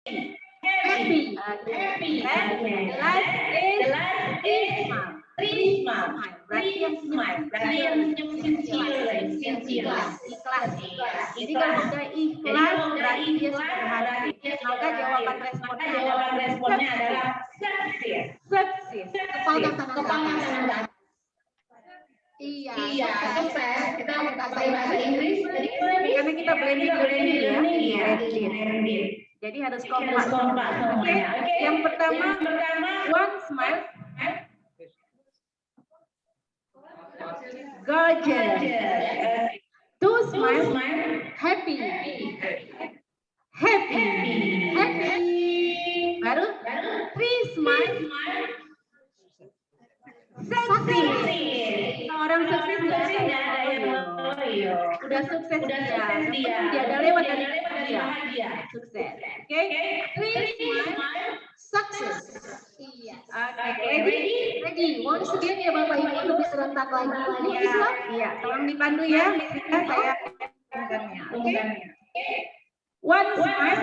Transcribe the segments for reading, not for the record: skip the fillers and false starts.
Happy. Happy. The last is three smile. Berarti yang smile. Berarti yang sincerely. Ikhlas. Jadi kalau sudah ikhlas berarti dia sudah berhasil. Maka jawaban responnya adalah success. Kepala. Iya, sukses. Kita pakai bahasa Inggris. Karena kita blending ya. Jadi harus kompak semuanya. Oke. Yang pertama, one smile. Gorgeous. Two smile. Happy. Baru three smile. Sexy. Orang sukses nggak ada yang loyo. Udah sukses dia. Dia ada lewat dari dia. Sukses. Oke. Three smile. Success. Iya. Oke. Ready. Mohon sedia ya Bapak Ibu lebih serentak lagi. Iya. Tolong dipandu ya. Saya. Oke. One smile.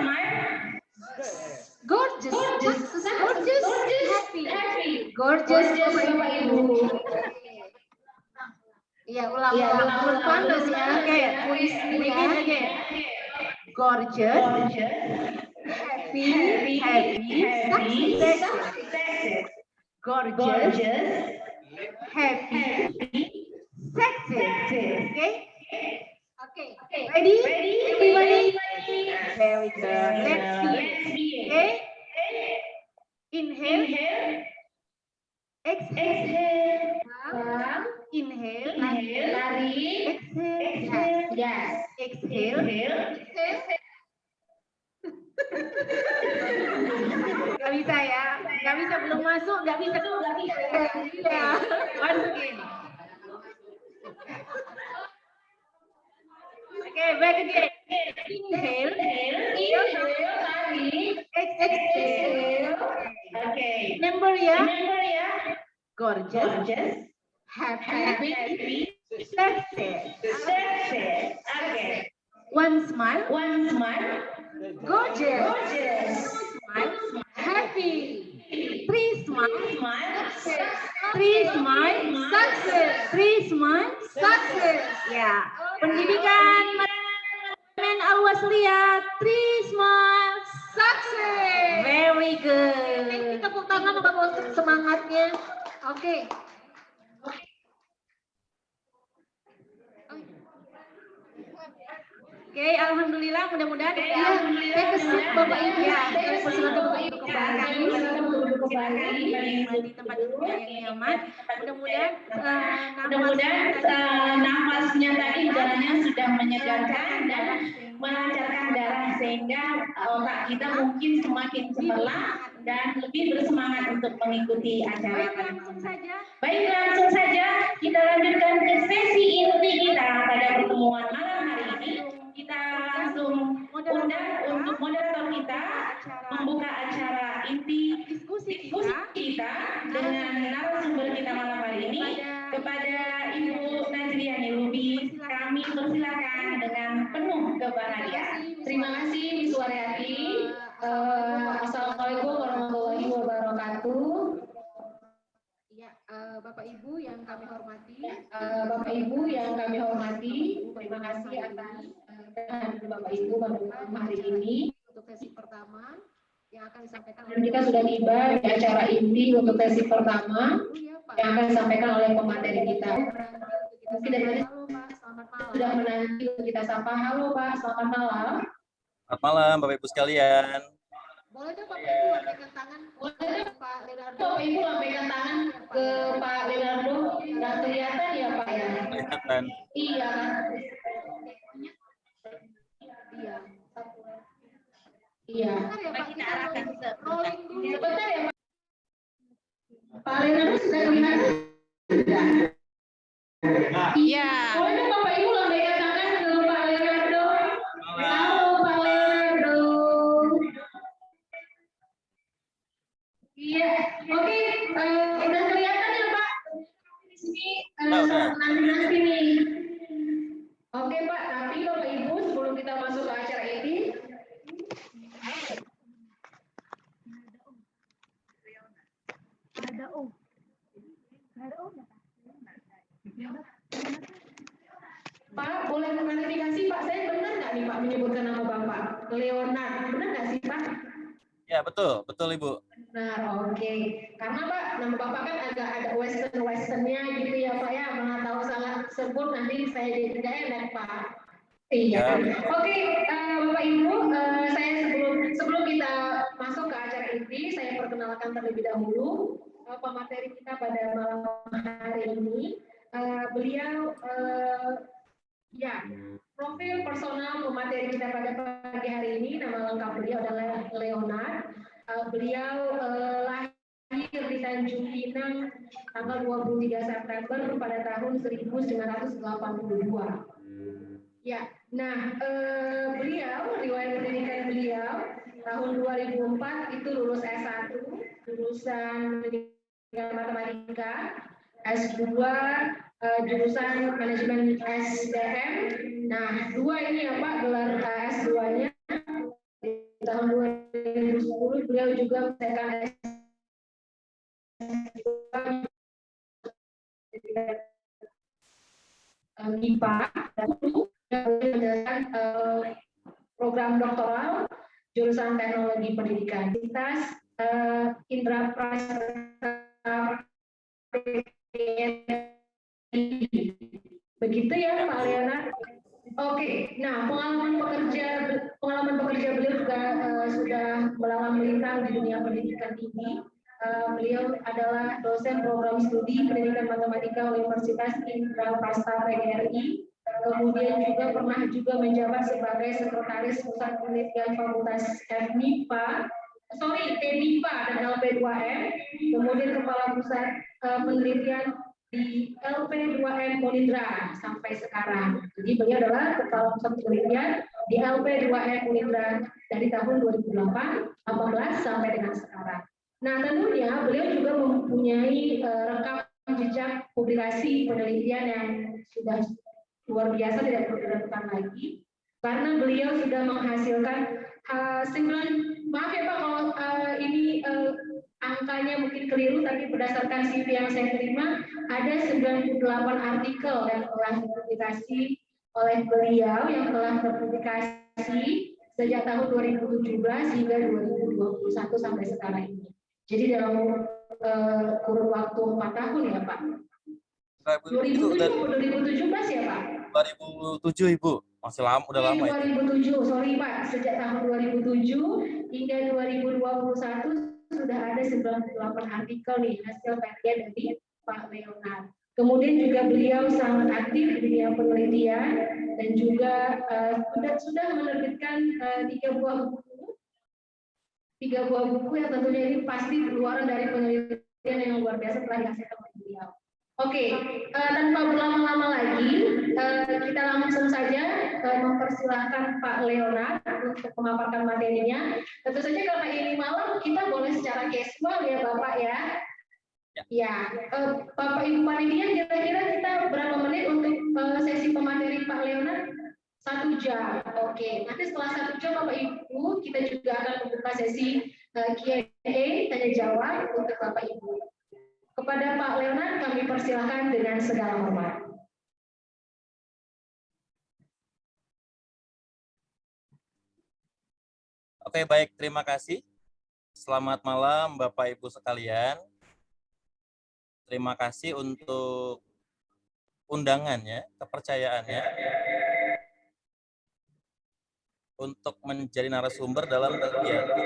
Gorgeous, happy, gorgeous, Bapak Ibu. Iya, ulang panas ya. Oke, puisi gorgeous, happy, success. Gorgeous, happy, success. Okay. Ready? Everybody? Very good. Let's see. Okay. Inhale. Exhale. Inhale. Lari. Exhale. Yes. Exhale. Gak bisa ya. Gak bisa belum masuk. Gak bisa. Ya. Once again. Okay, back again. Inhale, exhale. Okay. Remember ya. Gorgeous, happy, success. Okay. One smile. Gorgeous. Smile. Happy. Three smile. Success. Ya. Pendidikan Men Al-Wasliyah, 3 smile, success. Very good. Tepuk tangan untuk semangatnya. Oke. Oke, alhamdulillah, mudah-mudahan saya kesip Bapak Ibu ya. Silakan Bapak Ibu ke belakang di tempat duduk yang nyaman. Mudah-mudahan nafasnya tadi udaranya sudah menyegarkan dan melancarkan darah sehingga otak kita mungkin semakin cemerlang dan lebih bersemangat untuk mengikuti acara. Baik, langsung saja kita lanjutkan ke sesi inti kita pada pertemuan malam hari ini. Kita langsung undang untuk moderator kita membuka acara inti diskusi kita dengan narasumber kita malam hari ini kepada Ibu Najriah Nilubi. Kami persilakan dengan penuh kebahagiaan. Terima kasih Ibu Suaryati. Assalamualaikum warahmatullahi wabarakatuh. Ya, Bapak Ibu yang kami hormati, terima kasih atas Bapak Ibu pada hari ini untuk sesi pertama yang akan disampaikan. Dan kita sudah tiba di acara inti untuk sesi pertama yang akan disampaikan oleh pemateri kita. Mungkin dari tadi sudah menanti untuk kita sapa. Halo Pak, selamat malam. Selamat malam Bapak Ibu sekalian. Boleh dong Bapak Ibu lambaikan tangan. Pak Leonardo. Bapak Ibu lambaikan tangan ke Pak Leonardo. Nggak kelihatan ya Pak ya? Kelihatan. Iya. Sebentar ya Pak, kita rolling dulu. Sebentar ya Pak. Pak Leonardo sudah kelihatan? Iya. Boleh dong Bapak Ibu lambaikan tangan ke Pak Leonardo. Halo Pak Leonardo. Iya, oke. Udah kelihatan ya Pak? Di sini nanti nih. Oke Pak, tapi Bapak Ibu sebelum kita masuk ke acara ini, nih Pak menyebutkan nama Bapak? Leonard, benar nggak sih Pak? Ya, betul Ibu. Nah, oke. Karena Pak, nama Bapak kan agak ada western-westernnya gitu ya Pak ya. Mana tahu salah sebut nanti saya jadi tidak enak Pak. Iya. Ya. Oke, Bapak Ibu, saya sebelum kita masuk ke acara inti, saya perkenalkan terlebih dahulu pemateri kita pada malam hari ini. Beliau ya, profil personal pemateri kita pada pagi hari ini, nama lengkap beliau adalah Leonard. Beliau lahir di Tanjung Pinang tanggal 23 September pada tahun 1982. Ya, nah beliau, riwayat pendidikan beliau tahun 2004 itu lulus S1, jurusan pendidikan matematika, S2 jurusan manajemen SDM. Nah, dua ini ya Pak, gelar S2-nya di tahun 2010 beliau juga menyelesaikan MIPA dan menjalankan program doktoral jurusan teknologi pendidikan. Universitas Indra Prasta. Begitu ya Pak Leonard. Oke, nah pengalaman bekerja beliau juga sudah melanglang melintang di dunia pendidikan tinggi. Beliau adalah dosen program studi pendidikan matematika Universitas Indra Prasta PGRI. Kemudian juga pernah menjabat sebagai sekretaris pusat penelitian Fakultas TMIPA dan LP2M. Kemudian kepala pusat penelitian di LP2M Unindra sampai sekarang. Jadi beliau adalah kepala pusat penelitian di LP2M Unindra dari tahun 2018 sampai dengan sekarang. Nah, tentunya beliau juga mempunyai rekam jejak publikasi penelitian yang sudah luar biasa, tidak perlu diragukan lagi, karena beliau sudah menghasilkan maaf ya Pak kalau ini angkanya mungkin keliru, tapi berdasarkan CV yang saya terima ada 98 artikel yang telah dipublikasi oleh beliau, yang telah terpublikasi sejak tahun 2017 hingga 2021 sampai sekarang ini. Jadi dalam kurun waktu 4 tahun ya Pak. 2007 atau 2017 ya Pak? 2007 Ibu, masih lama, udah lama 2007, sorry Pak, sejak tahun 2007 hingga 2021 sudah ada 98 artikel nih hasil penelitian dari Pak Leonard. Kemudian juga beliau sangat aktif di dunia penelitian dan juga sudah menerbitkan 3 buah buku yang tentunya ini pasti keluaran dari penelitian yang luar biasa telah dihasilkan oleh beliau. Oke, tanpa berlama-lama lagi, kita langsung saja mempersilahkan Pak Leonard untuk memaparkan materinya. Tentu saja karena ini malam, kita boleh secara casual ya Bapak ya. Ya, Bapak Ibu panitia, kira-kira kita berapa menit untuk sesi pemateri Pak Leonard? 1 jam. Oke, nanti setelah 1 jam Bapak Ibu, kita juga akan membuka sesi Q&A, tanya jawab untuk Bapak Ibu. Kepada Pak Leonard kami persilahkan dengan segala hormat. Oke, baik, terima kasih. Selamat malam Bapak Ibu sekalian. Terima kasih untuk undangannya, kepercayaannya untuk menjadi narasumber dalam kegiatan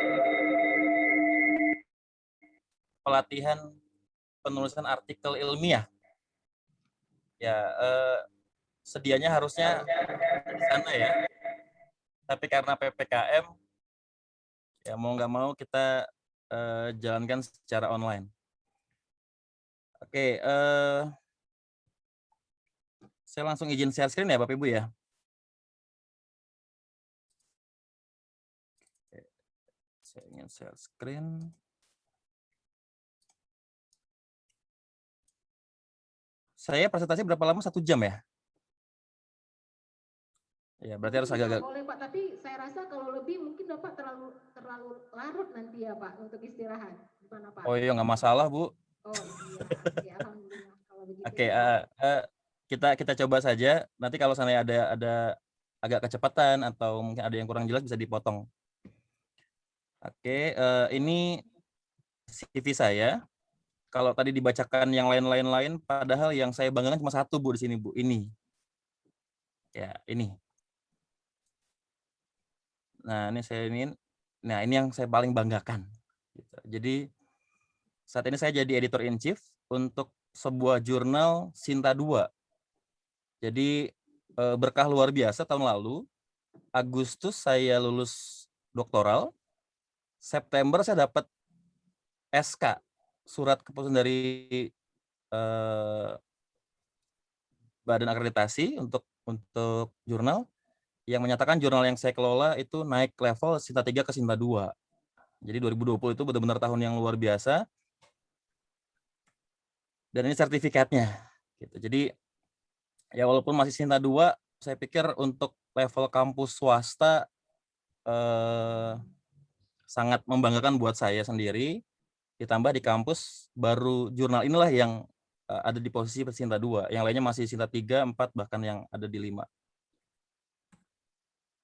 pelatihan penulisan artikel ilmiah. Ya, sedianya harusnya di sana ya. Tapi karena PPKM, ya mau nggak mau kita jalankan secara online. Oke, saya langsung izin share screen ya Bapak Ibu ya. Saya ingin share screen. Saya presentasi berapa lama? 1 jam ya? Ya, berarti harus agak-agak. Boleh Pak, tapi saya rasa kalau lebih mungkin Bapak terlalu larut nanti ya Pak untuk istirahat. Gimana Pak? Oh iya, nggak masalah Bu. Oh iya, alhamdulillah kalau begitu. Oke, kita coba saja. Nanti kalau seandainya ada agak kecepatan atau mungkin ada yang kurang jelas bisa dipotong. Oke, ini CV saya. Kalau tadi dibacakan yang lain-lain, padahal yang saya banggakan cuma satu Bu di sini Bu, ini. Ya, ini. Nah, ini yang saya paling banggakan. Gitu. Jadi saat ini saya jadi editor in chief untuk sebuah jurnal Sinta 2. Jadi berkah luar biasa tahun lalu. Agustus saya lulus doktoral. September saya dapat SK, surat keputusan dari Badan Akreditasi untuk jurnal yang menyatakan jurnal yang saya kelola itu naik level Sinta 3 ke Sinta 2. Jadi 2020 itu benar-benar tahun yang luar biasa. Dan ini sertifikatnya. Gitu. Jadi ya walaupun masih Sinta 2, saya pikir untuk level kampus swasta sangat membanggakan buat saya sendiri. Ditambah di kampus baru jurnal inilah yang ada di posisi Sinta 2. Yang lainnya masih Sinta 3, 4, bahkan yang ada di 5.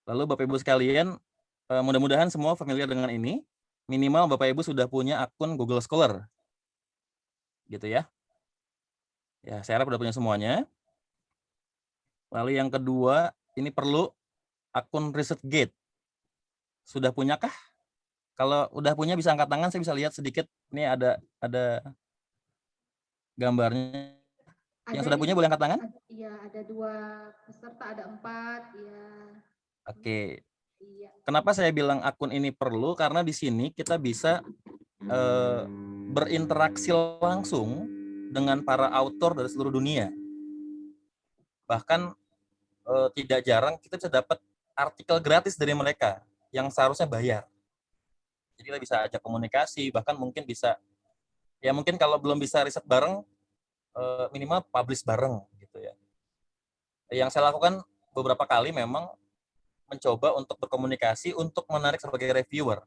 Lalu Bapak Ibu sekalian, mudah-mudahan semua familiar dengan ini. Minimal Bapak Ibu sudah punya akun Google Scholar. Gitu ya. Ya, saya harap sudah punya semuanya. Lalu yang kedua, ini perlu akun ResearchGate. Sudah punyakah? Kalau udah punya bisa angkat tangan, saya bisa lihat sedikit. Ini ada gambarnya. Yang sudah punya boleh angkat tangan? Iya, ada 2 peserta, ada 4, ya. Oke. Iya. Kenapa saya bilang akun ini perlu? Karena di sini kita bisa berinteraksi langsung dengan para author dari seluruh dunia. Bahkan tidak jarang kita bisa dapat artikel gratis dari mereka yang seharusnya bayar. Jadi kita bisa ajak komunikasi, bahkan mungkin bisa, ya mungkin kalau belum bisa riset bareng, minimal publish bareng gitu ya. Yang saya lakukan beberapa kali memang mencoba untuk berkomunikasi untuk menarik sebagai reviewer.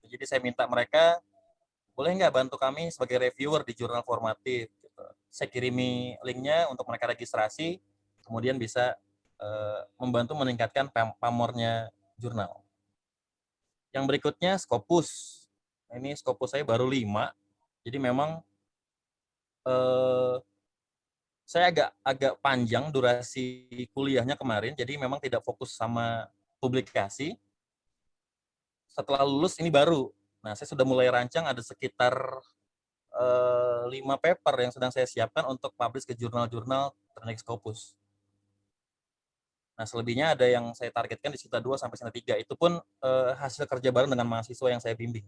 Jadi saya minta mereka, boleh nggak bantu kami sebagai reviewer di jurnal formatif? Gitu. Saya kirimi linknya untuk mereka registrasi, kemudian bisa membantu meningkatkan pamornya jurnal. Yang berikutnya Scopus. Ini Scopus saya baru 5, jadi memang saya agak panjang durasi kuliahnya kemarin, jadi memang tidak fokus sama publikasi. Setelah lulus ini baru. Nah, saya sudah mulai rancang ada sekitar 5 paper yang sedang saya siapkan untuk publish ke jurnal-jurnal terkait Scopus. Nah, selebihnya ada yang saya targetkan di Sinta 2 sampai Sinta 3. Itu pun hasil kerja bareng dengan mahasiswa yang saya bimbing.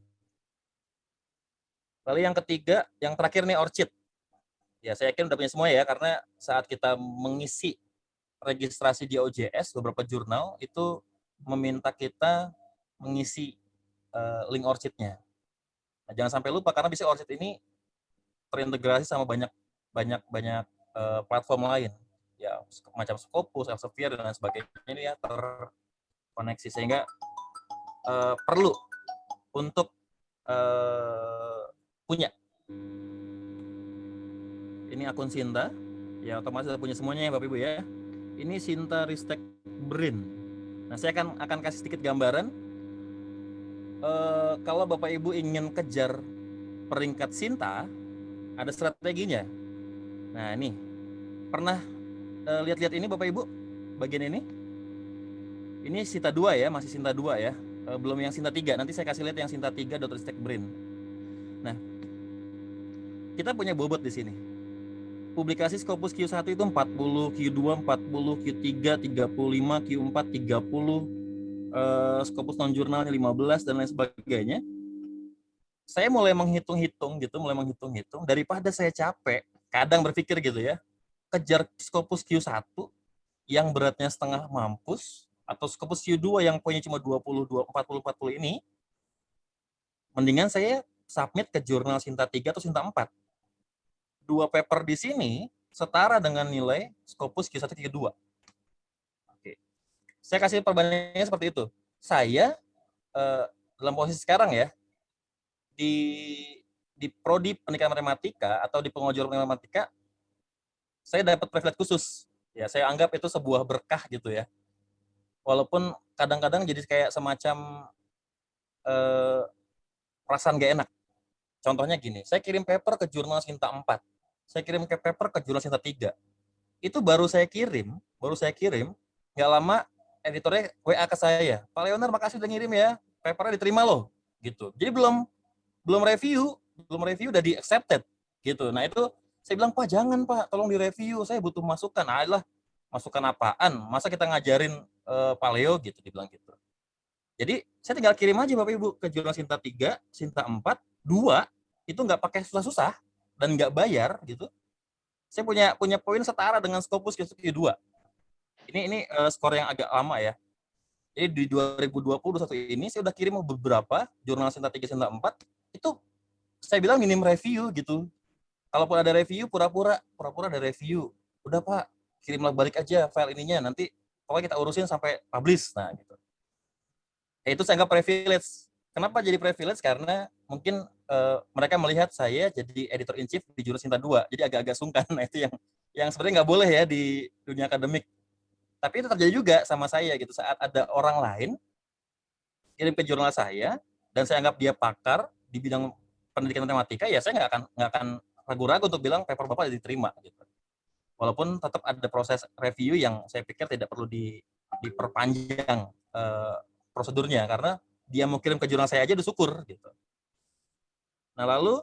Lalu yang ketiga, yang terakhir nih ORCID. Ya, saya yakin udah punya semua ya, karena saat kita mengisi registrasi di OJS, beberapa jurnal itu meminta kita mengisi link ORCID-nya. Nah, jangan sampai lupa, karena bisa ORCID ini terintegrasi sama banyak platform lain. Ya, macam Scopus, Elsevier, dan lain sebagainya ini ya terkoneksi, sehingga perlu untuk punya. Ini akun Sinta, ya otomatis sudah punya semuanya ya Bapak Ibu ya. Ini Sinta Ristek Brin. Nah, saya akan kasih sedikit gambaran. Kalau Bapak Ibu ingin kejar peringkat Sinta, ada strateginya. Nah, ini pernah lihat-lihat ini Bapak Ibu, bagian ini. Ini Sinta 2 ya, masih Sinta 2 ya. Belum yang Sinta 3, nanti saya kasih lihat yang Sinta 3 Dr. Ristek Brin. Nah, kita punya bobot di sini. Publikasi Scopus Q1 itu 40, Q2 40, Q3 35, Q4 30, Scopus non-jurnalnya 15, dan lain sebagainya. Saya mulai menghitung-hitung daripada saya capek, kadang berpikir gitu ya, kejar Scopus Q1 yang beratnya setengah mampus, atau Scopus Q2 yang poinnya cuma 40 ini, mendingan saya submit ke jurnal Sinta 3 atau Sinta 4. 2 paper di sini setara dengan nilai Scopus Q1 Q2. Oke. Saya kasih perbandingannya seperti itu. Saya dalam posisi sekarang ya, di prodi pendidikan matematika atau di pengajar matematika, saya dapat privilege khusus. Ya, saya anggap itu sebuah berkah gitu ya. walaupun kadang-kadang jadi kayak semacam perasaan gak enak. Contohnya gini, saya kirim paper ke jurnal Sinta 4, saya kirim ke paper ke jurnal Sinta 3. Itu baru saya kirim, nggak lama editornya WA ke saya, Pak Leonard makasih udah ngirim ya, papernya diterima loh, gitu. Jadi belum review udah di accepted, gitu. Nah itu saya bilang, Pak jangan Pak, tolong direview, saya butuh masukan. Lah, masukan apaan? Masa kita ngajarin Pak Leo gitu, dibilang gitu. Jadi saya tinggal kirim aja Bapak Ibu ke jurnal Sinta 3, Sinta 4, 2 itu nggak pakai susah-susah dan nggak bayar gitu. Saya punya poin setara dengan Scopus Q2. Ini skor yang agak lama ya. Jadi di 2021 ini saya udah kirim beberapa jurnal Sinta 3, Sinta 4 itu saya bilang minim review gitu. Kalaupun ada review pura-pura ada review. Udah Pak, kirimlah balik aja file ininya, nanti pokoknya kita urusin sampai publish. Nah gitu. Ya itu saya anggap privilege. Kenapa jadi privilege? Karena mungkin mereka melihat saya jadi editor in chief di jurnal Sinta 2, jadi agak-agak sungkan. Nah itu yang sebenarnya nggak boleh ya di dunia akademik. Tapi itu terjadi juga sama saya gitu, saat ada orang lain kirim ke jurnal saya dan saya anggap dia pakar di bidang pendidikan matematika, ya saya nggak akan ragu-ragu untuk bilang paper Bapak diterima gitu. Walaupun tetap ada proses review yang saya pikir tidak perlu diperpanjang prosedurnya, karena dia mau kirim ke jurnal saya aja udah syukur gitu. Nah lalu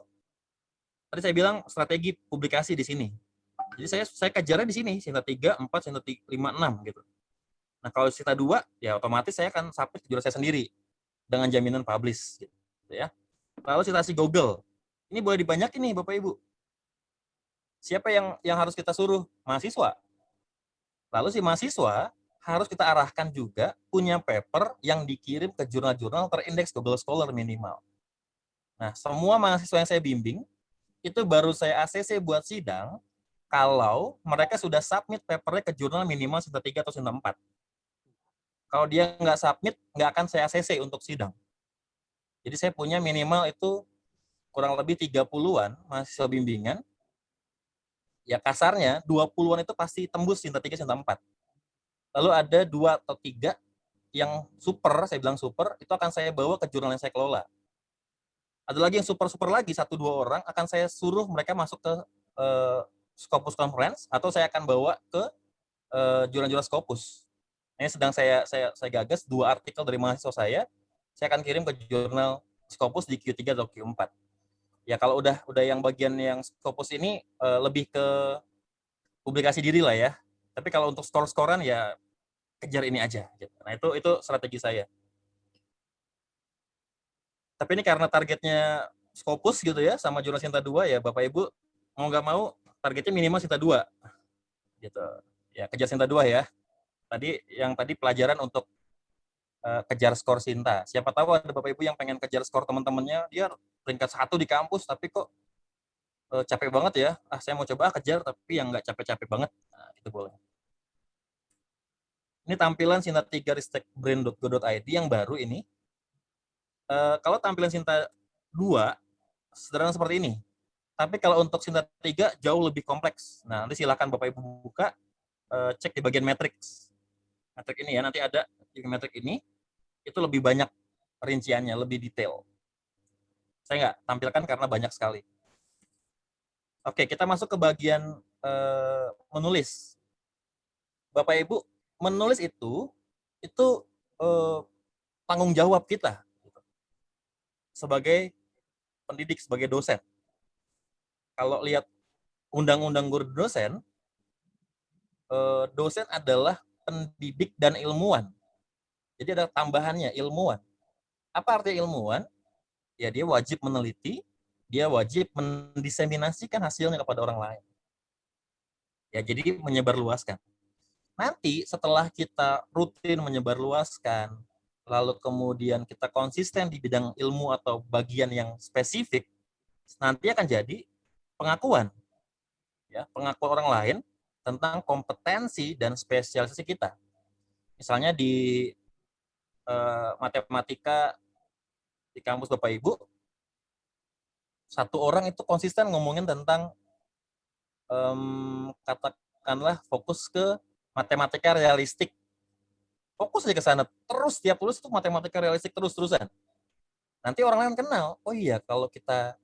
tadi saya bilang strategi publikasi di sini. Jadi saya kejarnya di sini Sinta 3, 4, Sinta 5, 6 gitu. Nah kalau Sinta 2 ya otomatis saya akan submit ke jurnal saya sendiri dengan jaminan publish gitu ya. Lalu citasi Google. Ini boleh dibanyakin nih Bapak Ibu. Siapa yang harus kita suruh? Mahasiswa. Lalu si mahasiswa harus kita arahkan juga punya paper yang dikirim ke jurnal-jurnal terindeks Google Scholar minimal. Nah, semua mahasiswa yang saya bimbing, itu baru saya ACC buat sidang kalau mereka sudah submit papernya ke jurnal minimal Sinta 3 atau Sinta 4. Kalau dia nggak submit, nggak akan saya ACC untuk sidang. Jadi saya punya minimal itu kurang lebih 30-an mahasiswa bimbingan. Ya kasarnya 20-an itu pasti tembus Sinta 3, Sinta 4. Lalu ada 2 atau 3 yang super, saya bilang super, itu akan saya bawa ke jurnal yang saya kelola. Ada lagi yang super-super lagi, 1-2 orang, akan saya suruh mereka masuk ke Scopus Conference, atau saya akan bawa ke jurnal-jurnal Scopus. Ini sedang saya gagas 2 artikel dari mahasiswa saya akan kirim ke jurnal Scopus di Q3 atau Q4. Ya kalau udah yang bagian yang Scopus ini lebih ke publikasi diri lah ya. Tapi kalau untuk skor-skoran ya kejar ini aja. Gitu. Nah itu strategi saya. Tapi ini karena targetnya Scopus gitu ya, sama jurnal Sinta 2 ya Bapak Ibu mau nggak mau targetnya minimal Sinta 2. Gitu. Ya kejar Sinta 2 ya. Tadi pelajaran untuk kejar skor Sinta. Siapa tahu ada Bapak Ibu yang pengen kejar skor teman-temannya, dia peringkat 1 di kampus tapi kok capek banget ya. Saya mau coba kejar tapi yang nggak capek-capek banget. Nah, itu boleh. Ini tampilan Sinta 3 ristekbrain.go.id yang baru ini. Kalau tampilan Sinta 2 sederhana seperti ini. Tapi kalau untuk Sinta 3 jauh lebih kompleks. Nah, nanti silakan Bapak Ibu buka, cek di bagian matrix. Matrix ini ya, nanti ada di matrix ini, itu lebih banyak rinciannya, lebih detail. Saya nggak tampilkan karena banyak sekali. Oke, kita masuk ke bagian menulis. Bapak Ibu, menulis itu tanggung jawab kita sebagai pendidik, sebagai dosen. Kalau lihat undang-undang guru dosen, dosen adalah pendidik dan ilmuwan. Jadi ada tambahannya, ilmuwan. Apa arti ilmuwan? Ya dia wajib meneliti, dia wajib mendiseminasikan hasilnya kepada orang lain. Ya jadi menyebarluaskan. Nanti setelah kita rutin menyebarluaskan, lalu kemudian kita konsisten di bidang ilmu atau bagian yang spesifik, nanti akan jadi pengakuan. Ya, pengakuan orang lain tentang kompetensi dan spesialisasi kita. Misalnya di matematika di kampus Bapak Ibu, satu orang itu konsisten ngomongin tentang katakanlah fokus ke matematika realistik. Fokus aja ke sana. Terus tiap tulis itu matematika realistik terus-terusan. Nanti orang lain kenal. Oh iya, kalau kita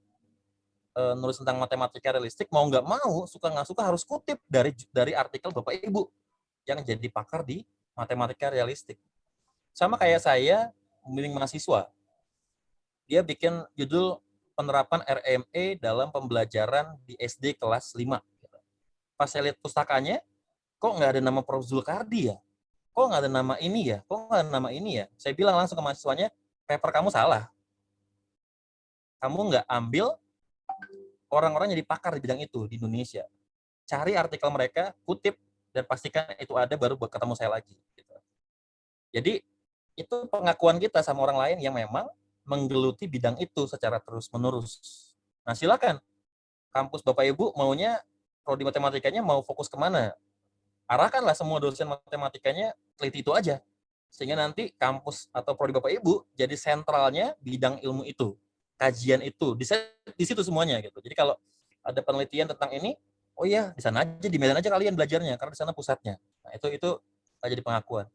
nulis tentang matematika realistik, mau nggak mau, suka nggak suka harus kutip dari artikel Bapak Ibu yang jadi pakar di matematika realistik. Sama kayak saya membimbing mahasiswa. Dia bikin judul penerapan RME dalam pembelajaran di SD kelas 5. Pas saya lihat pustakanya, kok nggak ada nama Prof. Zulkardi ya? Kok nggak ada nama ini ya? Kok nggak ada nama ini ya? Saya bilang langsung ke mahasiswanya, paper kamu salah. Kamu nggak ambil orang-orang jadi pakar di bidang itu di Indonesia. Cari artikel mereka, kutip, dan pastikan itu ada baru buat ketemu saya lagi. Gitu. Jadi itu pengakuan kita sama orang lain yang memang menggeluti bidang itu secara terus-menerus. Nah silakan, kampus Bapak Ibu maunya prodi matematikanya mau fokus kemana? Arahkanlah semua dosen matematikanya teliti itu aja. Sehingga nanti kampus atau prodi Bapak Ibu jadi sentralnya bidang ilmu itu. Kajian itu, di situ semuanya gitu. Jadi kalau ada penelitian tentang ini, oh iya, di sana aja, di Medan aja kalian belajarnya, karena di sana pusatnya. Nah, itu jadi pengakuan.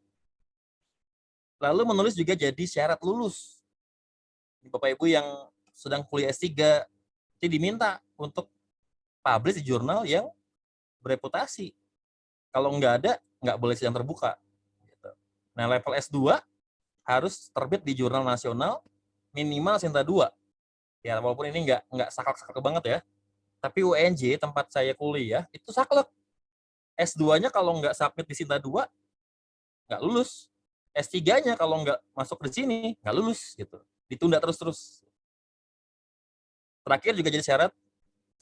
Lalu menulis juga jadi syarat lulus. Bapak Ibu yang sedang kuliah S3, jadi diminta untuk publish di jurnal yang bereputasi. Kalau nggak ada, nggak boleh sidang terbuka. Gitu. Nah, level S2 harus terbit di jurnal nasional minimal Sinta 2. Ya, walaupun ini nggak saklek-saklek banget ya. Tapi UNJ, tempat saya kuliah, itu saklek. S2-nya kalau nggak submit di Sinta 2, nggak lulus. S3-nya kalau nggak masuk di sini, nggak lulus. Gitu. Ditunda terus-terus. Terakhir juga jadi syarat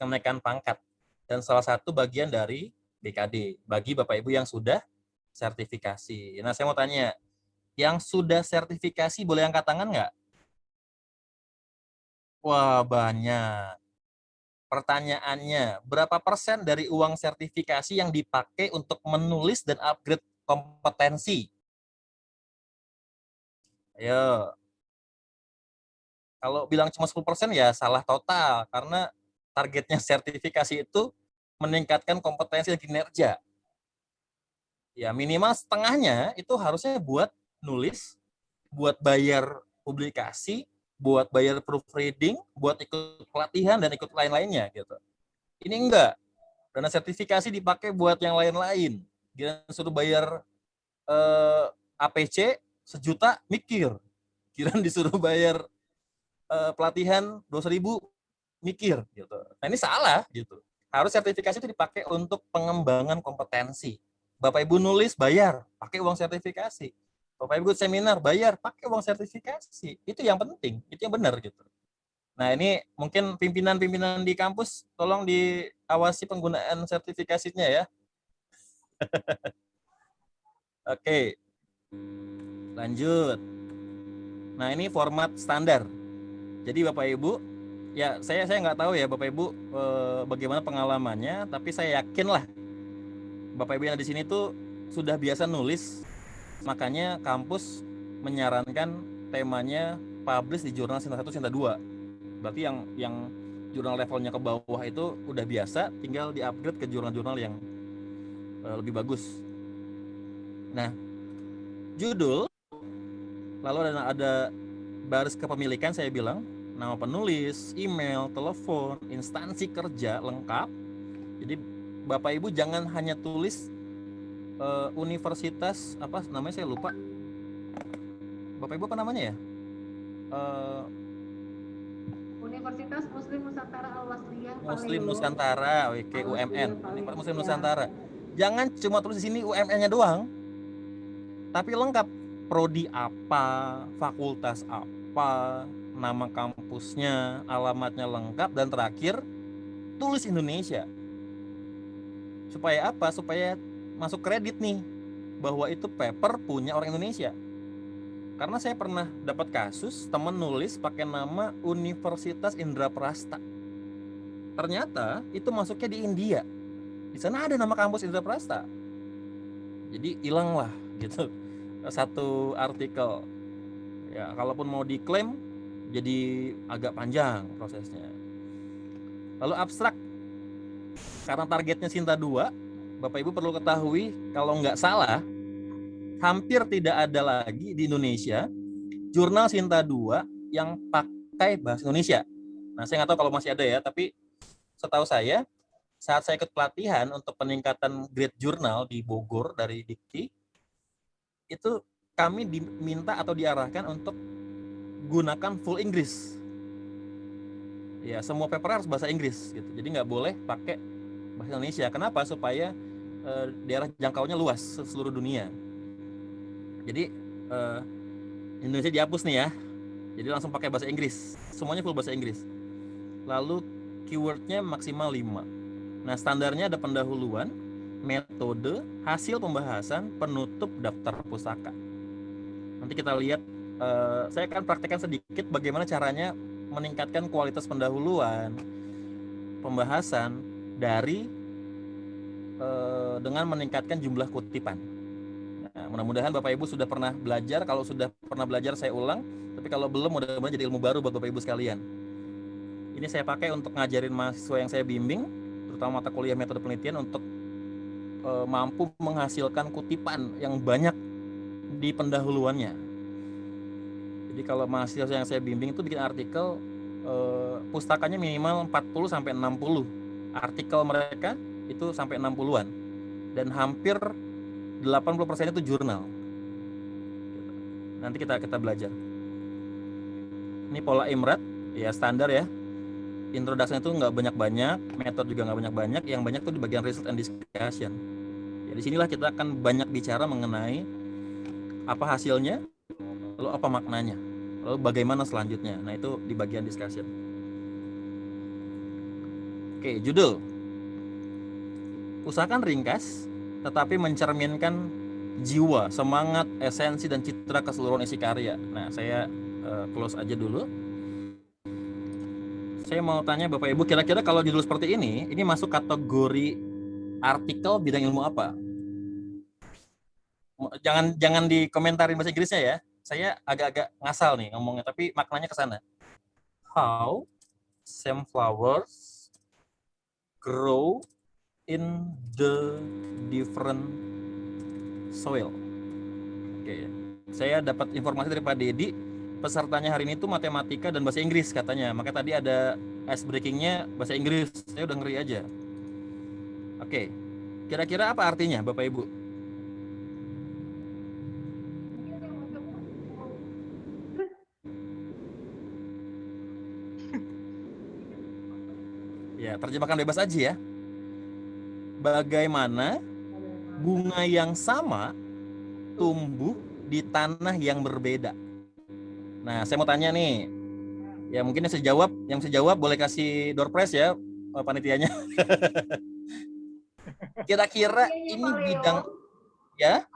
kenaikan pangkat. Dan salah satu bagian dari BKD, bagi Bapak Ibu yang sudah sertifikasi. Nah, saya mau tanya, yang sudah sertifikasi boleh angkat tangan nggak? Wah, banyak. Pertanyaannya, berapa persen dari uang sertifikasi yang dipakai untuk menulis dan upgrade kompetensi? Ayo. Kalau bilang cuma 10% ya salah total, karena targetnya sertifikasi itu meningkatkan kompetensi dan kinerja. Ya, minimal setengahnya itu harusnya buat nulis, buat bayar publikasi, buat bayar proofreading, buat ikut pelatihan dan ikut lain-lainnya gitu. Ini enggak. Dana sertifikasi dipakai buat yang lain-lain. Dia suruh bayar APC 1 juta mikir. Kira disuruh bayar pelatihan 200.000 mikir gitu. Nah, ini salah gitu. Harus sertifikasi itu dipakai untuk pengembangan kompetensi. Bapak Ibu nulis bayar, pakai uang sertifikasi. Bapak Ibu seminar bayar, pakai uang sertifikasi. Itu yang penting, itu yang benar gitu. Nah, ini mungkin pimpinan-pimpinan di kampus tolong diawasi penggunaan sertifikasinya ya. Oke. Lanjut. Nah, ini format standar. Jadi Bapak Ibu, ya saya nggak tahu ya Bapak Ibu bagaimana pengalamannya, tapi saya yakin lah Bapak Ibu yang di sini tuh sudah biasa nulis, makanya kampus menyarankan temanya publish di jurnal Sinta 1, Sinta 2. Berarti yang jurnal levelnya ke bawah itu udah biasa, tinggal di-upgrade ke jurnal-jurnal yang lebih bagus. Nah, judul, lalu ada baris kepemilikan saya bilang, nama penulis, email, telepon, instansi kerja lengkap. Jadi Bapak Ibu jangan hanya tulis universitas apa namanya saya lupa. Bapak Ibu apa namanya ya? Universitas Muslim Nusantara Al-Wasliyah. Muslim Nusantara, oke, UMN. Universitas Muslim Nusantara. Jangan cuma tulis di sini UMN-nya doang. Tapi lengkap. Prodi apa, fakultas apa, nama kampusnya, alamatnya lengkap, dan terakhir tulis Indonesia. Supaya apa? Supaya masuk kredit nih bahwa itu paper punya orang Indonesia. Karena saya pernah dapat kasus teman nulis pakai nama Universitas Indraprasta. Ternyata itu masuknya di India. Di sana ada nama kampus Indraprasta. Jadi hilang lah gitu satu artikel. Ya, kalaupun mau diklaim jadi agak panjang prosesnya. Lalu abstrak. Karena targetnya Sinta 2, Bapak Ibu perlu ketahui kalau nggak salah hampir tidak ada lagi di Indonesia jurnal Sinta 2 yang pakai bahasa Indonesia. Nah, saya nggak tahu kalau masih ada ya, tapi setahu saya saat saya ikut pelatihan untuk peningkatan grade jurnal di Bogor dari Dikti, itu kami diminta atau diarahkan untuk gunakan full Inggris. Ya, semua paper harus bahasa Inggris gitu. Jadi nggak boleh pakai bahasa Indonesia. Kenapa? Supaya daerah jangkaunya luas seluruh dunia. Jadi Indonesia dihapus nih ya. Jadi langsung pakai bahasa Inggris. Semuanya full bahasa Inggris. Lalu keywordnya maksimal 5. Nah, standarnya ada pendahuluan, metode, hasil pembahasan, penutup, daftar pustaka. Nanti kita lihat, saya akan praktekkan sedikit bagaimana caranya meningkatkan kualitas pendahuluan, pembahasan dari dengan meningkatkan jumlah kutipan. Nah, mudah-mudahan Bapak Ibu sudah pernah belajar. Kalau sudah pernah belajar saya ulang, tapi kalau belum mudah-mudahan jadi ilmu baru buat Bapak Ibu sekalian. Ini saya pakai untuk ngajarin mahasiswa yang saya bimbing, terutama mata kuliah metode penelitian, untuk mampu menghasilkan kutipan yang banyak di pendahuluannya. Jadi kalau mahasiswa yang saya bimbing itu bikin artikel, pustakanya minimal 40 sampai 60. Artikel mereka itu sampai 60-an. Dan hampir 80% itu jurnal. Nanti kita belajar. Ini pola Imrat, ya standar ya. Introduction itu nggak banyak-banyak, metode juga nggak banyak-banyak. Yang banyak tuh di bagian result and discussion. Ya, disinilah kita akan banyak bicara mengenai apa hasilnya, lalu apa maknanya, lalu bagaimana selanjutnya. Nah, itu di bagian discussion. Oke, judul. Usahakan ringkas, tetapi mencerminkan jiwa, semangat, esensi, dan citra keseluruhan isi karya. Nah, saya close aja dulu. Saya mau tanya Bapak Ibu, kira-kira kalau judul seperti ini masuk kategori artikel bidang ilmu apa? Jangan dikomentarin bahasa Inggrisnya ya. Saya agak-agak ngasal nih ngomongnya, tapi maknanya ke sana. How sunflowers grow in the different soil. Oke. Saya dapat informasi dari Pak Dedi, pesertanya hari ini tuh matematika dan bahasa Inggris katanya. Maka tadi ada ice breakingnya bahasa Inggris. Saya udah ngeri aja. Oke. Kira-kira apa artinya Bapak Ibu? Ya, terjemahkan bebas aja ya. Bagaimana bunga yang sama tumbuh di tanah yang berbeda. Nah, saya mau tanya nih. Ya, mungkin yang bisa jawab boleh kasih door prize ya panitianya. Kira-kira ini bidang ya?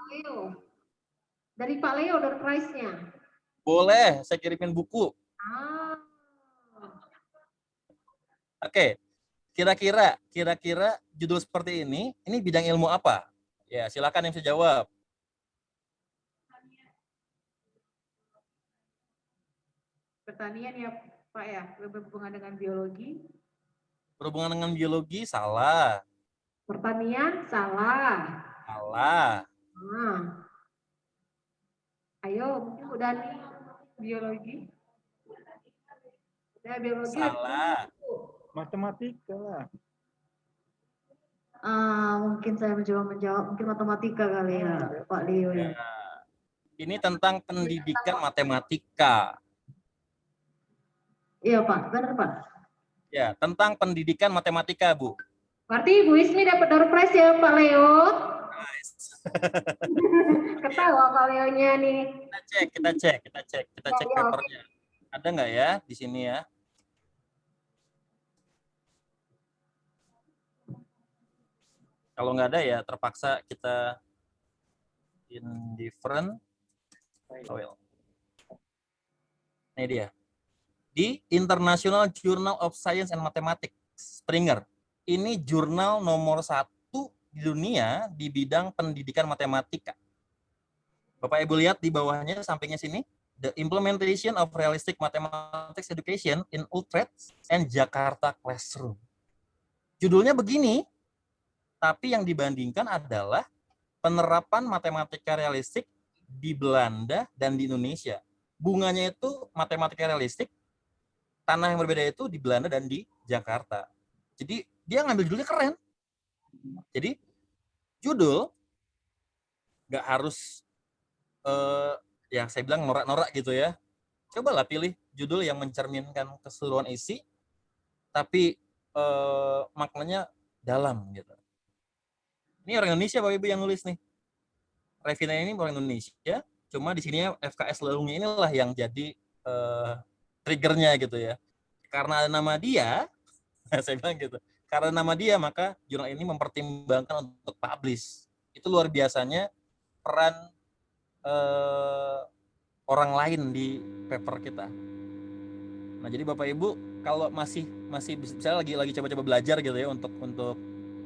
Dari Pak Leo door prize-nya. Boleh, saya kirimin buku. Oke. Kira-kira judul seperti ini bidang ilmu apa? Ya, silakan yang bisa jawab. Pertanian ya Pak ya, berhubungan dengan biologi. Berhubungan dengan biologi, salah. Pertanian, salah. Salah. Nah. Ayo, mungkin udah nih biologi. Udah biologi. Salah. Matematika lah. Mungkin saya menjawab mungkin matematika kali ya, Pak Leo ya. Ini tentang pendidikan matematika. Iya Pak, benar Pak. Ya, tentang pendidikan matematika, Bu. Berarti Bu Ismi dapat door prize ya Pak Leo. Nice. Ketawa Pak Leonya nih. Kita cek papernya. Ada nggak ya di sini ya? Kalau nggak ada ya terpaksa kita indifferent soil. Ini dia. Di International Journal of Science and Mathematics, Springer. Ini jurnal nomor 1 di dunia di bidang pendidikan matematika. Bapak Ibu lihat di bawahnya, sampingnya sini. The Implementation of Realistic Mathematics Education in Utrecht and Jakarta Classroom. Judulnya begini, tapi yang dibandingkan adalah penerapan matematika realistik di Belanda dan di Indonesia. Bunganya itu matematika realistik, tanah yang berbeda itu di Belanda dan di Jakarta. Jadi dia ngambil judulnya keren. Jadi judul nggak harus ya saya bilang norak-norak gitu ya. Cobalah pilih judul yang mencerminkan keseluruhan isi, tapi maknanya dalam gitu. Ini orang Indonesia Bapak Ibu yang nulis nih. Revina ini orang Indonesia, cuma di sini FKS Lelungnya inilah yang jadi triggernya gitu ya. Karena ada nama dia, saya bilang gitu. Karena nama dia maka jurnal ini mempertimbangkan untuk publish. Itu luar biasanya peran orang lain di paper kita. Nah, jadi Bapak Ibu kalau masih bisa lagi coba-coba belajar gitu ya untuk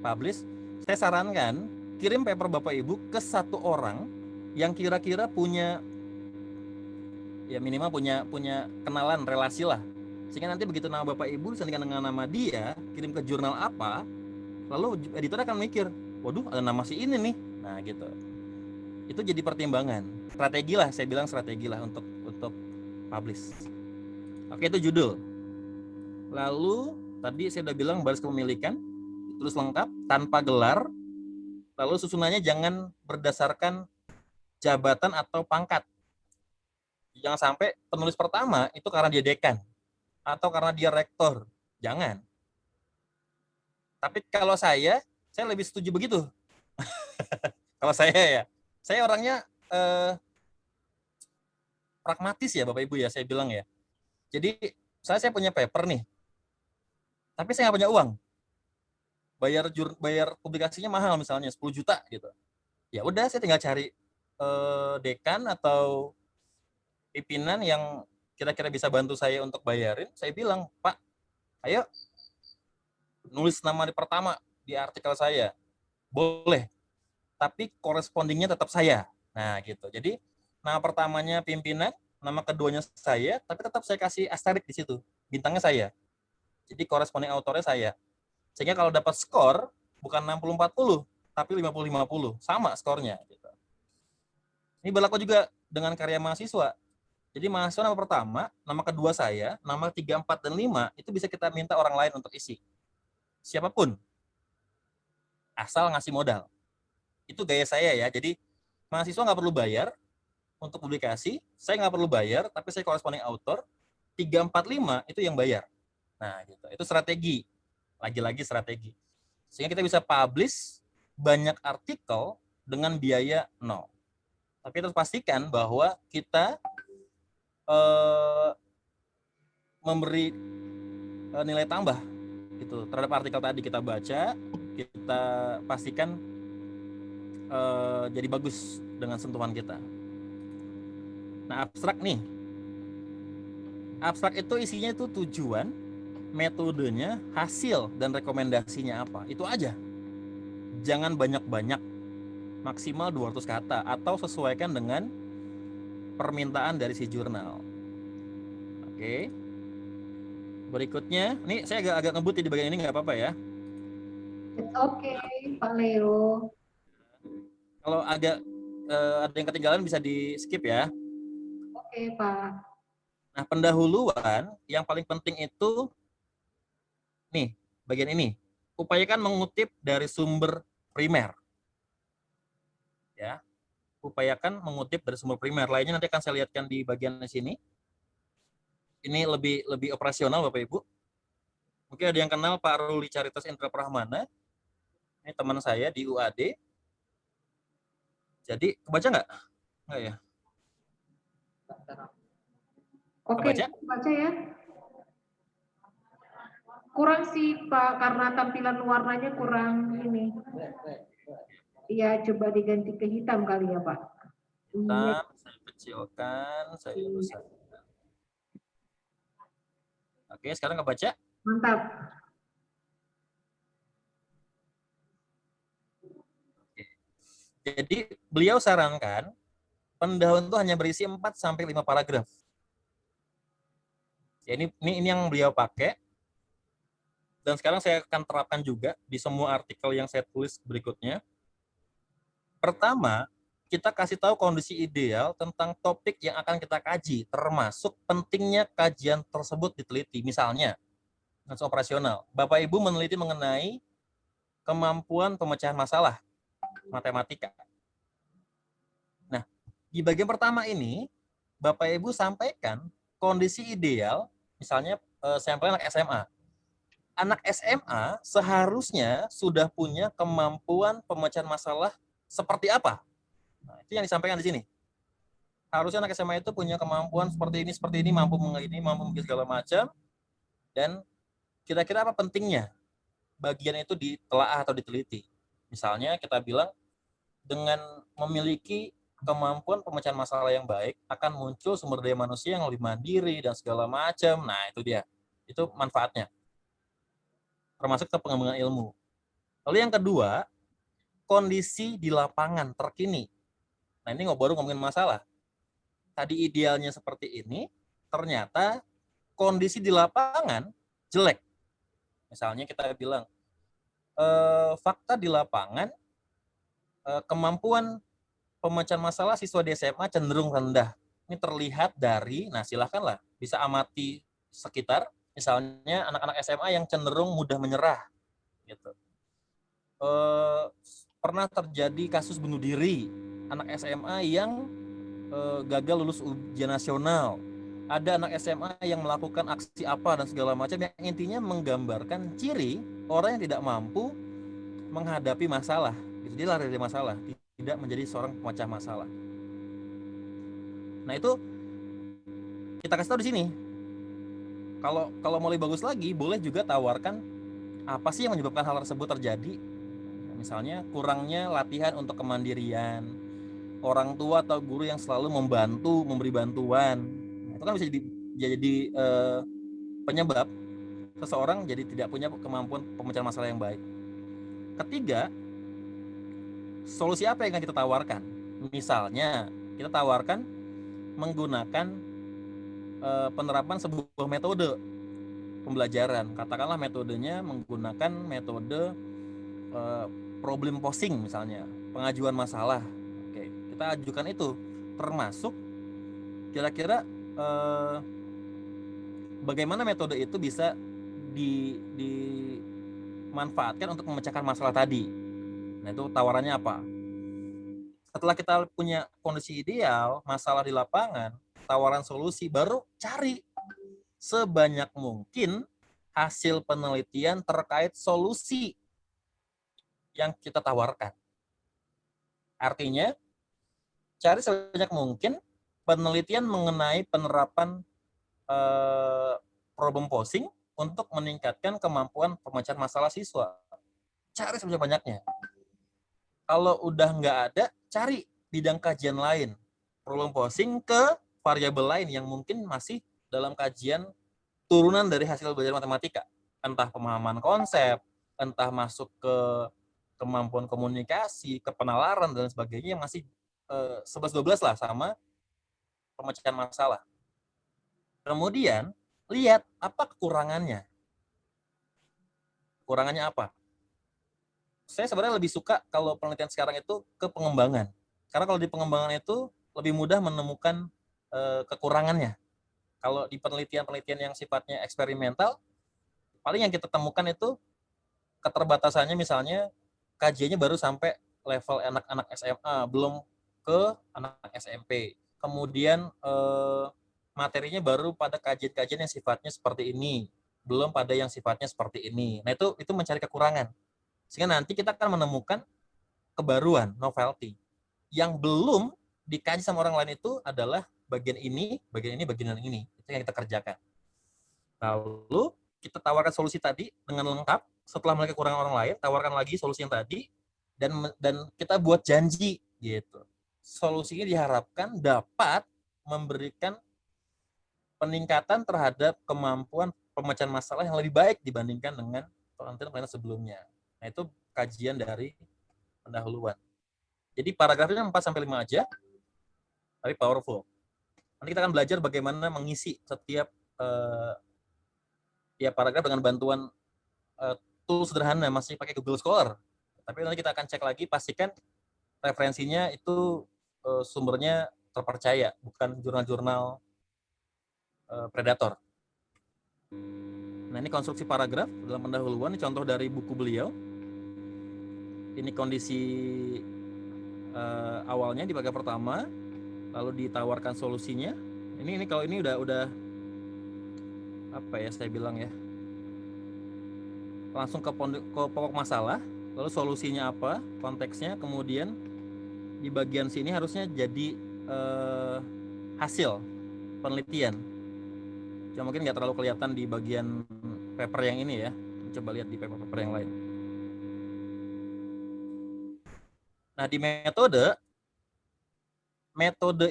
publish, saya sarankan kirim paper Bapak Ibu ke satu orang yang kira-kira punya ya minimal punya kenalan relasi lah. Sehingga nanti begitu nama Bapak Ibu disandingkan dengan nama dia, kirim ke jurnal apa, lalu editor akan mikir, waduh ada nama si ini nih. Nah, gitu. Itu jadi pertimbangan. Strategi lah, saya bilang strategi lah untuk publish. Oke, itu judul. Lalu tadi saya udah bilang baris kepemilikan, tulis lengkap tanpa gelar. Lalu susunannya jangan berdasarkan jabatan atau pangkat. Jangan sampai penulis pertama itu karena dia dekan atau karena dia rektor. Jangan. Tapi kalau saya lebih setuju begitu. Kalau saya orangnya pragmatis ya Bapak Ibu ya, saya bilang ya. Jadi saya punya paper nih, tapi saya nggak punya uang. Bayar publikasinya mahal misalnya 10 juta gitu. Ya udah saya tinggal cari dekan atau pimpinan yang kira-kira bisa bantu saya untuk bayarin. Saya bilang, Pak, ayo nulis nama di pertama di artikel saya. Boleh, tapi correspondingnya tetap saya. Nah gitu. Jadi nama pertamanya pimpinan, nama keduanya saya, tapi tetap saya kasih asterik di situ. Bintangnya saya. Jadi corresponding autornya saya. Sehingga kalau dapat skor bukan 60-40, tapi 50-50. Sama skornya. Gitu. Ini berlaku juga dengan karya mahasiswa. Jadi mahasiswa nama pertama, nama kedua saya, nama 3, 4, dan 5, itu bisa kita minta orang lain untuk isi. Siapapun. Asal ngasih modal. Itu gaya saya ya. Jadi mahasiswa nggak perlu bayar untuk publikasi, saya nggak perlu bayar, tapi saya corresponding author, 3, 4, 5 itu yang bayar. Nah, gitu. Itu strategi. Lagi-lagi strategi. Sehingga kita bisa publish banyak artikel dengan biaya 0. Tapi harus pastikan bahwa kita memberi nilai tambah gitu terhadap artikel tadi kita baca, kita pastikan jadi bagus dengan sentuhan kita. Nah, abstrak nih. Abstrak itu isinya itu tujuan, metodenya, hasil, dan rekomendasinya apa. Itu aja. Jangan banyak-banyak. Maksimal 200 kata atau sesuaikan dengan permintaan dari si jurnal. Oke. Berikutnya, nih saya agak ngebut di bagian ini nggak apa-apa ya. It's okay, Pak Leo. Kalau agak ada yang ketinggalan bisa di skip ya. Oke, Pak. Nah, pendahuluan yang paling penting itu nih, bagian ini. Upayakan mengutip dari sumber primer. Ya. Upayakan mengutip dari sumber primer. Lainnya nanti akan saya lihatkan di bagian sini. Ini lebih operasional Bapak Ibu. Mungkin ada yang kenal Pak Ruli Caritas Indra Prahmana. Ini teman saya di UAD. Jadi kebaca nggak? Nggak ya? Oke, Kebaca? baca ya. Kurang sih Pak, karena tampilan warnanya kurang ini. Iya, coba diganti ke hitam kali ya Pak. Hitam, saya kecilkan, saya besarkan. Oke, sekarang kebaca? Mantap. Oke. Jadi beliau sarankan pendahuluan itu hanya berisi 4-5 paragraf. Ya, ini yang beliau pakai. Dan sekarang saya akan terapkan juga di semua artikel yang saya tulis berikutnya. Pertama, kita kasih tahu kondisi ideal tentang topik yang akan kita kaji, termasuk pentingnya kajian tersebut diteliti. Misalnya, operasional. Bapak Ibu meneliti mengenai kemampuan pemecahan masalah matematika. Nah, di bagian pertama ini, Bapak Ibu sampaikan kondisi ideal, misalnya sampel anak SMA. Anak SMA seharusnya sudah punya kemampuan pemecahan masalah seperti apa? Nah, itu yang disampaikan di sini. Harusnya anak SMA itu punya kemampuan seperti ini, mampu mengenai mampu mungkin segala macam, dan kira-kira apa pentingnya bagian itu ditelaah atau diteliti. Misalnya kita bilang dengan memiliki kemampuan pemecahan masalah yang baik akan muncul sumber daya manusia yang lebih mandiri dan segala macam. Nah, itu dia. Itu manfaatnya. Termasuk ke pengembangan ilmu. Lalu yang kedua, kondisi di lapangan terkini. Nah, ini baru ngomongin masalah. Tadi idealnya seperti ini, ternyata kondisi di lapangan jelek. Misalnya kita bilang, fakta di lapangan, kemampuan pemecahan masalah siswa di SMA cenderung rendah. Ini terlihat dari, nah silahkanlah, bisa amati sekitar, misalnya anak-anak SMA yang cenderung mudah menyerah. Gitu. Pernah terjadi kasus bunuh diri, anak SMA yang gagal lulus ujian nasional. Ada anak SMA yang melakukan aksi apa dan segala macam yang intinya menggambarkan ciri orang yang tidak mampu menghadapi masalah. Dia lari dari masalah, tidak menjadi seorang pemecah masalah. Nah, itu kita kasih tahu di sini. Kalau mau lebih bagus lagi, boleh juga tawarkan apa sih yang menyebabkan hal tersebut terjadi. Misalnya kurangnya latihan untuk kemandirian, orang tua atau guru yang selalu membantu, memberi bantuan. Nah, itu kan bisa jadi penyebab seseorang jadi tidak punya kemampuan pemecahan masalah yang baik. Ketiga, solusi apa yang akan kita tawarkan? Misalnya, kita tawarkan menggunakan penerapan sebuah metode pembelajaran. Katakanlah metodenya menggunakan metode problem posing misalnya, pengajuan masalah. Oke, kita ajukan itu, termasuk kira-kira bagaimana metode itu bisa dimanfaatkan untuk memecahkan masalah tadi. Nah, itu tawarannya apa? Setelah kita punya kondisi ideal, masalah di lapangan, tawaran solusi, baru cari sebanyak mungkin hasil penelitian terkait solusi yang kita tawarkan. Artinya, cari sebanyak mungkin penelitian mengenai penerapan problem posing untuk meningkatkan kemampuan pemecahan masalah siswa. Cari sebanyak-banyaknya. Kalau udah nggak ada, cari bidang kajian lain. Problem posing ke variabel lain yang mungkin masih dalam kajian turunan dari hasil belajar matematika. Entah pemahaman konsep, entah masuk ke kemampuan komunikasi, kepenalaran, dan sebagainya yang masih 11-12 lah sama pemecahan masalah. Kemudian, lihat apa kekurangannya. Kekurangannya apa? Saya sebenarnya lebih suka kalau penelitian sekarang itu ke pengembangan. Karena kalau di pengembangan itu lebih mudah menemukan kekurangannya. Kalau di penelitian-penelitian yang sifatnya eksperimental, paling yang kita temukan itu keterbatasannya, misalnya kajiannya baru sampai level anak-anak SMA, belum ke anak SMP. Kemudian materinya baru pada kajian-kajian yang sifatnya seperti ini, belum pada yang sifatnya seperti ini. Nah, itu mencari kekurangan. Sehingga nanti kita akan menemukan kebaruan, novelty. Yang belum dikaji sama orang lain itu adalah bagian ini, bagian ini. Itu yang kita kerjakan. Lalu kita tawarkan solusi tadi dengan lengkap. Setelah melihat kekurangan orang lain, tawarkan lagi solusi yang tadi, dan kita buat janji gitu. Solusinya diharapkan dapat memberikan peningkatan terhadap kemampuan pemecahan masalah yang lebih baik dibandingkan dengan penelitian sebelumnya. Nah, itu kajian dari pendahuluan. Jadi paragrafnya 4-5 aja, tapi powerful. Nanti kita akan belajar bagaimana mengisi setiap paragraf dengan bantuan tool sederhana, masih pakai Google Scholar. Tapi nanti kita akan cek lagi, pastikan referensinya itu sumbernya terpercaya, bukan jurnal-jurnal predator. Nah, ini konstruksi paragraf dalam pendahuluan, ini contoh dari buku beliau. Ini kondisi awalnya di paragraf pertama, lalu ditawarkan solusinya. Ini kalau ini udah apa ya saya bilang ya, langsung ke pokok masalah, lalu solusinya apa, konteksnya, kemudian di bagian sini harusnya jadi hasil penelitian. Cuma mungkin nggak terlalu kelihatan di bagian paper yang ini ya. Coba lihat di paper-paper yang lain. Nah, di metode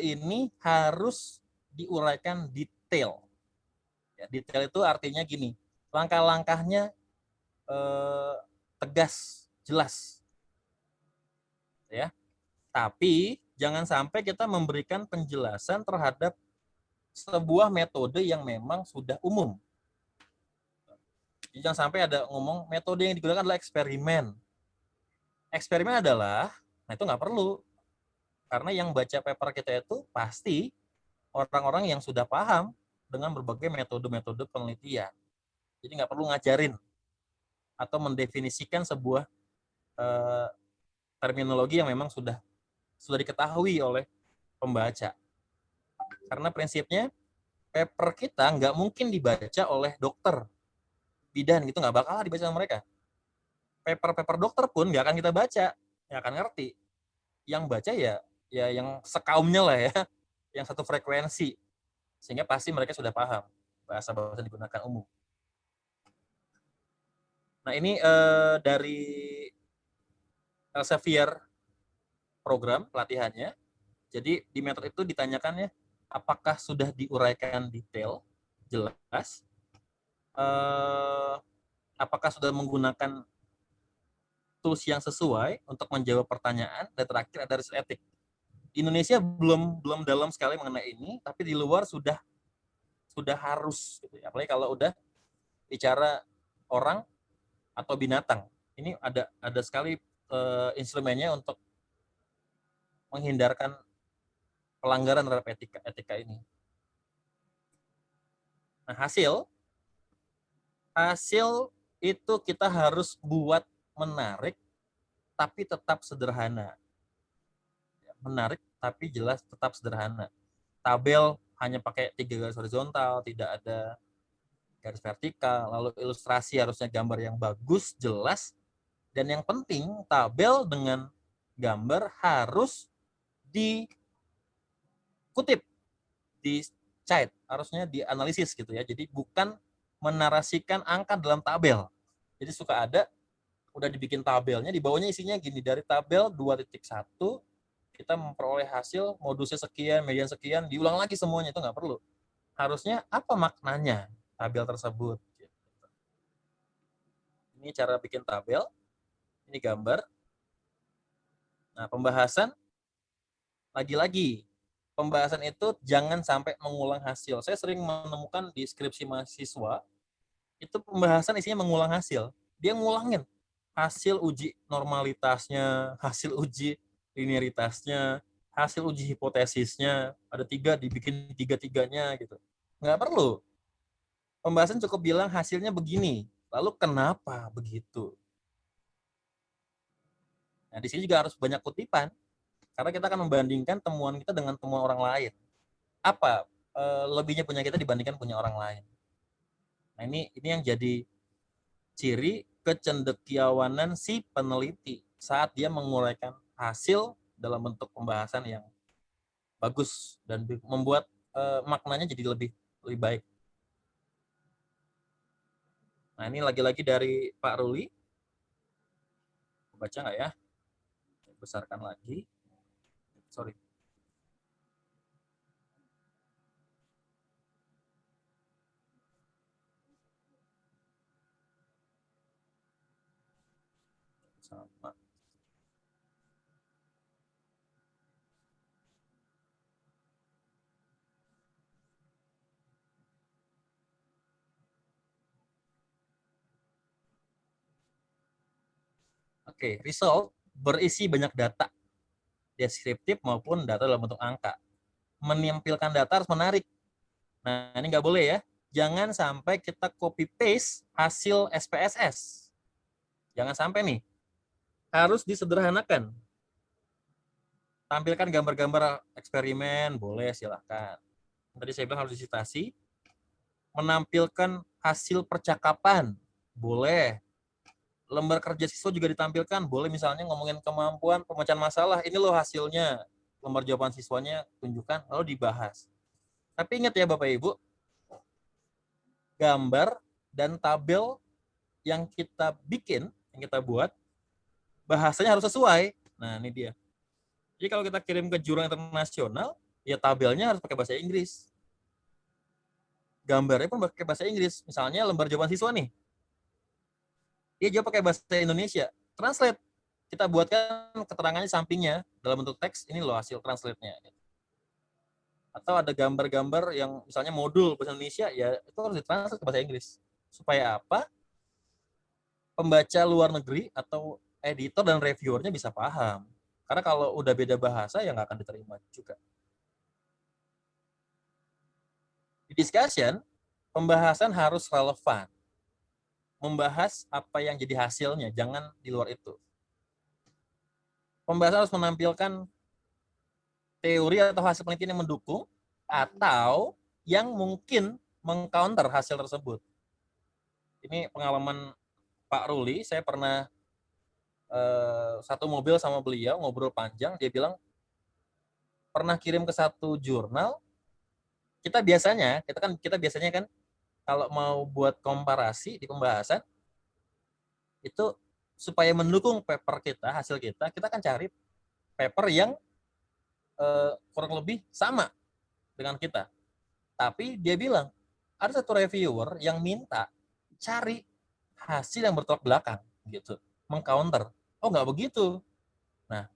ini harus diuraikan detail. Ya, detail itu artinya gini, langkah-langkahnya tegas, jelas. Ya. Tapi jangan sampai kita memberikan penjelasan terhadap sebuah metode yang memang sudah umum. Jadi jangan sampai ada ngomong metode yang digunakan adalah eksperimen. Eksperimen adalah, nah itu nggak perlu. Karena yang baca paper kita itu pasti orang-orang yang sudah paham dengan berbagai metode-metode penelitian. Jadi nggak perlu ngajarin atau mendefinisikan sebuah terminologi yang memang sudah diketahui oleh pembaca. Karena prinsipnya paper kita nggak mungkin dibaca oleh dokter bidan gitu, nggak bakal dibaca sama mereka. Paper dokter pun nggak akan kita baca, nggak akan ngerti. Yang baca ya yang sekaumnya lah ya, yang satu frekuensi, sehingga pasti mereka sudah paham bahasa-bahasa digunakan umum. Nah, ini dari Elsevier program pelatihannya. Jadi di metode itu ditanyakan ya, apakah sudah diuraikan detail, jelas, apakah sudah menggunakan tools yang sesuai untuk menjawab pertanyaan, dan terakhir ada riset etik. Di Indonesia belum dalam sekali mengenai ini, tapi di luar sudah harus gitu ya. Apalagi kalau udah bicara orang atau binatang. Ini ada sekali instrumennya untuk menghindarkan pelanggaran terhadap etika ini. Nah, hasil itu kita harus buat menarik tapi tetap sederhana. Menarik tapi jelas tetap sederhana. Tabel hanya pakai 3 garis horizontal, tidak ada garis vertikal, lalu ilustrasi harusnya gambar yang bagus, jelas, dan yang penting tabel dengan gambar harus dikutip, dicite, harusnya dianalisis gitu ya. Jadi bukan menarasikan angka dalam tabel. Jadi suka ada udah dibikin tabelnya, di bawahnya isinya gini, dari tabel 2.1 kita memperoleh hasil modusnya sekian, median sekian, diulang lagi semuanya, itu nggak perlu. Harusnya apa maknanya tabel tersebut. Ini cara bikin tabel, ini gambar. Nah, pembahasan, lagi-lagi, pembahasan itu jangan sampai mengulang hasil. Saya sering menemukan di skripsi mahasiswa, itu pembahasan isinya mengulang hasil. Dia ngulangin hasil uji normalitasnya, hasil uji linearitasnya, hasil uji hipotesisnya, ada 3 dibikin 3-3-nya gitu. Nggak perlu. Pembahasan cukup bilang hasilnya begini, lalu kenapa begitu. Nah, di sini juga harus banyak kutipan, karena kita akan membandingkan temuan kita dengan temuan orang lain. Apa lebihnya punya kita dibandingkan punya orang lain. Nah, ini yang jadi ciri kecendekiawanan si peneliti saat dia menguraikan hasil dalam bentuk pembahasan yang bagus dan membuat maknanya jadi lebih baik. Nah, ini lagi-lagi dari Pak Ruli. Baca nggak ya? Besarkan lagi. Sorry. Sama. Oke, result berisi banyak data. deskriptif maupun data dalam bentuk angka. Menampilkan data harus menarik. Nah, ini nggak boleh ya. Jangan sampai kita copy paste hasil SPSS. Jangan sampai nih. Harus disederhanakan. Tampilkan gambar-gambar eksperimen, boleh silahkan. Tadi saya bilang harus disitasi. Menampilkan hasil percakapan, boleh. Lembar kerja siswa juga ditampilkan, boleh, misalnya ngomongin kemampuan pemecahan masalah, ini loh hasilnya, lembar jawaban siswanya tunjukkan, lalu dibahas. Tapi ingat ya Bapak Ibu, gambar dan tabel yang kita bikin, yang kita buat, bahasanya harus sesuai. Nah, ini dia. Jadi kalau kita kirim ke jurnal internasional, ya tabelnya harus pakai bahasa Inggris. Gambarnya pun pakai bahasa Inggris. Misalnya lembar jawaban siswa nih, dia jawab pakai bahasa Indonesia. Translate. Kita buatkan keterangannya sampingnya dalam bentuk teks, ini loh hasil translate-nya. Atau ada gambar-gambar yang misalnya modul bahasa Indonesia, ya itu harus ditranslate ke bahasa Inggris. Supaya apa? Pembaca luar negeri atau editor dan reviewernya bisa paham. Karena kalau udah beda bahasa, ya nggak akan diterima juga. Di discussion, pembahasan harus relevan. Membahas apa yang jadi hasilnya, jangan di luar itu. Pembahasan harus menampilkan teori atau hasil penelitian yang mendukung atau yang mungkin mengcounter hasil tersebut. Ini pengalaman Pak Ruli, saya pernah satu mobil sama beliau, ngobrol panjang, dia bilang pernah kirim ke satu jurnal. Kita biasanya kan kalau mau buat komparasi di pembahasan, itu supaya mendukung paper kita, hasil kita akan cari paper yang kurang lebih sama dengan kita. Tapi dia bilang, ada satu reviewer yang minta cari hasil yang bertolak belakang, gitu, mengcounter. Oh, nggak begitu. Nah,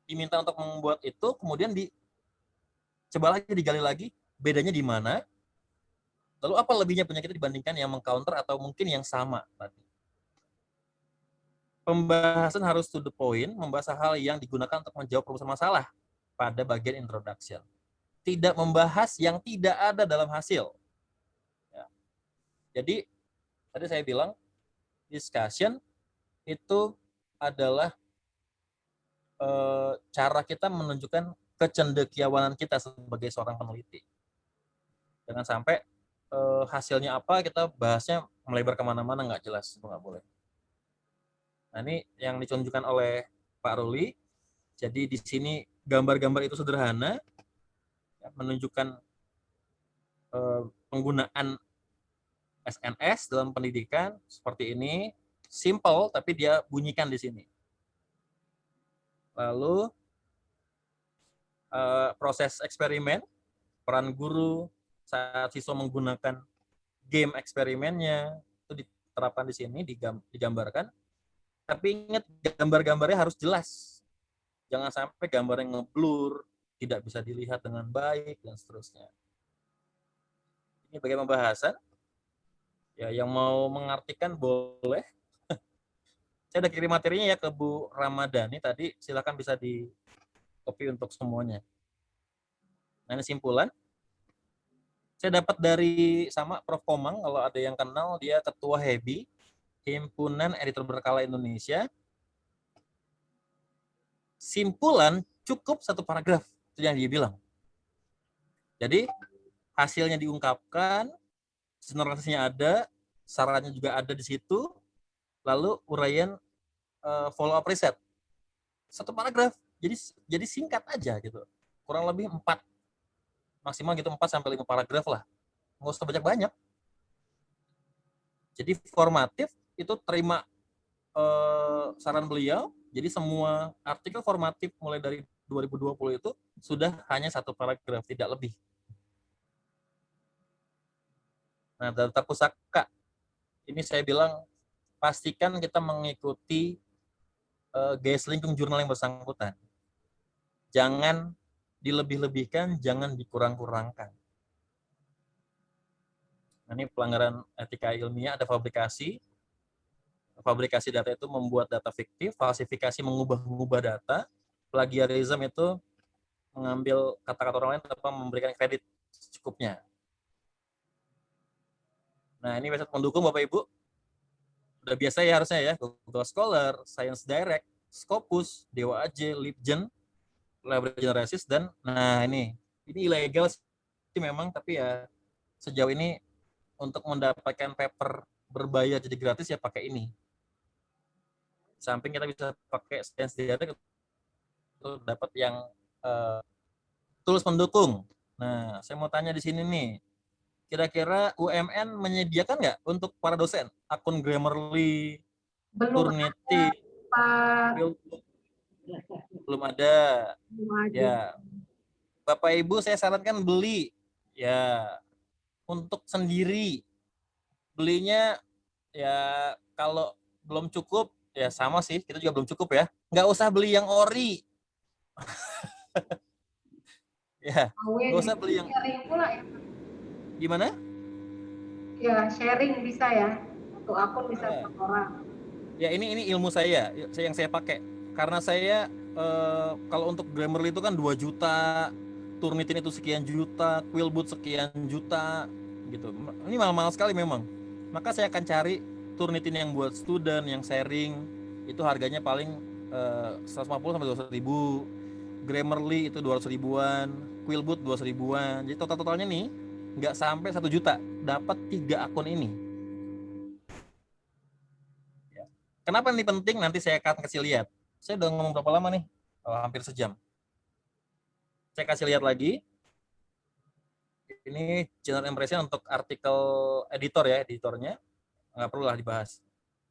diminta untuk membuat itu, kemudian coba lagi digali lagi, bedanya di mana, lalu apa lebihnya punya kita dibandingkan yang mengcounter atau mungkin yang sama tadi. Pembahasan harus to the point, membahas hal yang digunakan untuk menjawab permasalahan masalah pada bagian introduction. Tidak membahas yang tidak ada dalam hasil. Ya. Jadi, tadi saya bilang, discussion itu adalah cara kita menunjukkan kecendekiawanan kita sebagai seorang peneliti. Jangan sampai hasilnya apa, kita bahasnya melebar kemana-mana, nggak jelas, itu nggak boleh. Nah, ini yang ditunjukkan oleh Pak Ruli. Jadi di sini gambar-gambar itu sederhana, ya, menunjukkan penggunaan SNS dalam pendidikan seperti ini, simple tapi dia bunyikan di sini. Lalu proses eksperimen, peran guru saat siswa menggunakan game eksperimennya itu diterapkan di sini, digambarkan. Tapi ingat, gambar-gambarnya harus jelas. Jangan sampai gambar yang ngeblur, tidak bisa dilihat dengan baik, dan seterusnya. Ini bagian pembahasan. Ya, yang mau mengartikan boleh. Saya udah kirim materinya ya ke Bu Ramadhani tadi, silakan bisa di copy untuk semuanya. Nah, ini simpulan. Saya dapat dari sama Prof. Komang, kalau ada yang kenal, dia ketua HEBI, Himpunan Editor Berkala Indonesia. Simpulan cukup satu paragraf, itu yang dia bilang. Jadi hasilnya diungkapkan, generalisasinya ada, sarannya juga ada di situ, lalu uraian follow up riset. Satu paragraf, jadi singkat aja gitu. Kurang lebih 4, maksimal gitu 4-5 paragraf lah. Nggak usah banyak-banyak. Jadi formatif, itu terima saran beliau, jadi semua artikel formatif mulai dari 2020 itu sudah hanya 1 paragraf, tidak lebih. Nah, daftar pusaka, ini saya bilang pastikan kita mengikuti gaya selingkung jurnal yang bersangkutan. Jangan dilebih-lebihkan, jangan dikurang-kurangkan. Nah, ini pelanggaran etika ilmiah, ada fabrikasi. Fabrikasi data itu membuat data fiktif, falsifikasi mengubah-ubah data, plagiarism itu mengambil kata-kata orang lain tanpa memberikan kredit secukupnya. Nah, ini website pendukung Bapak Ibu. Udah biasa ya harusnya ya, Google Scholar, Science Direct, Scopus, Dewa AJ, LibGen, Library Generation, dan nah ini ilegal sih memang, tapi ya sejauh ini untuk mendapatkan paper berbayar jadi gratis ya pakai ini. Samping kita bisa pakai Science Direct untuk dapat yang tools pendukung. Nah, saya mau tanya di sini nih, kira-kira UMN menyediakan nggak untuk para dosen akun Grammarly, Belum Turnitin, Pak. belum ada. Belum ada. Ya, Bapak Ibu saya sarankan beli ya untuk sendiri. Belinya ya kalau belum cukup ya sama sih, kita juga belum cukup ya. Nggak usah beli yang ori. Ya, nggak usah beli yang sharing pula ya. gimana? Ya, sharing bisa ya. Satu akun bisa Ya. 4 orang. Ya ini ilmu saya yang saya pakai. Karena saya kalau untuk Grammarly itu kan 2 juta, Turnitin itu sekian juta, Quillboot sekian juta gitu. Ini mahal-mahal sekali memang. Maka saya akan cari Turnitin yang buat student, yang sharing, itu harganya paling 150 sampai 200 ribu. Grammarly itu 200 ribuan, Quillboot 200 ribuan. Jadi total-totalnya nih nggak sampai 1 juta, dapat 3 akun ini. Kenapa ini penting? Nanti saya akan kasih lihat. Saya udah ngomong berapa lama nih? Hampir sejam. Saya kasih lihat lagi. Ini general impression untuk artikel editor ya, editornya. Nggak perlu lah dibahas.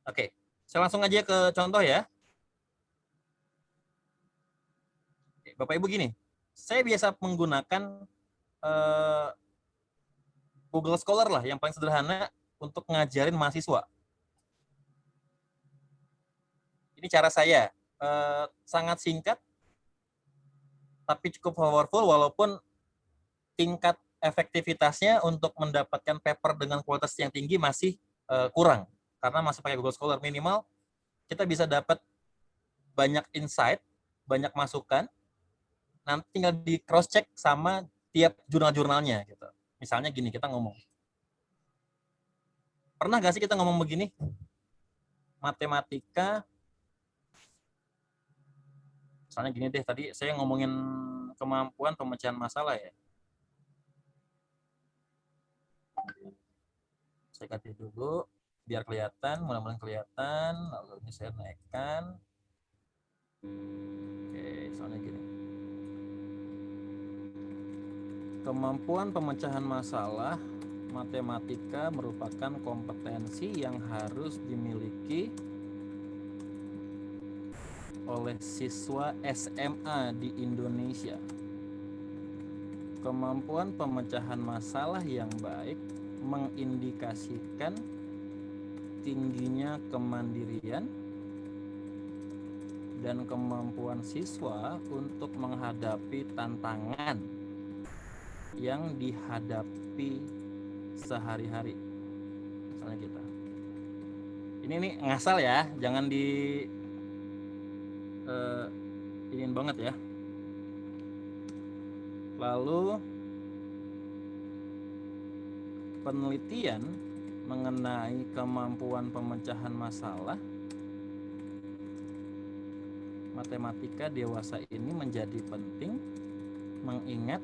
Oke, saya langsung aja ke contoh ya. Bapak Ibu gini, saya biasa menggunakan Google Scholar lah, yang paling sederhana untuk ngajarin mahasiswa. Ini cara saya, sangat singkat, tapi cukup powerful walaupun tingkat efektivitasnya untuk mendapatkan paper dengan kualitas yang tinggi masih kurang. Karena masih pakai Google Scholar, minimal kita bisa dapat banyak insight, banyak masukan, nanti tinggal di cross check sama tiap jurnal-jurnalnya gitu. Misalnya gini, kita ngomong. Pernah gak sih kita ngomong begini? Matematika, misalnya gini deh, tadi saya ngomongin kemampuan pemecahan masalah ya. Saya ganti dulu biar kelihatan, mudah-mudahan kelihatan. Lalu ini saya naikkan. Oke, soalnya gini. Kemampuan pemecahan masalah matematika merupakan kompetensi yang harus dimiliki oleh siswa SMA di Indonesia. Kemampuan pemecahan masalah yang baik mengindikasikan tingginya kemandirian dan kemampuan siswa untuk menghadapi tantangan yang dihadapi sehari-hari. Misalnya kita. Ini ngasal ya, jangan di ingin banget ya. Lalu penelitian mengenai kemampuan pemecahan masalah matematika dewasa ini menjadi penting mengingat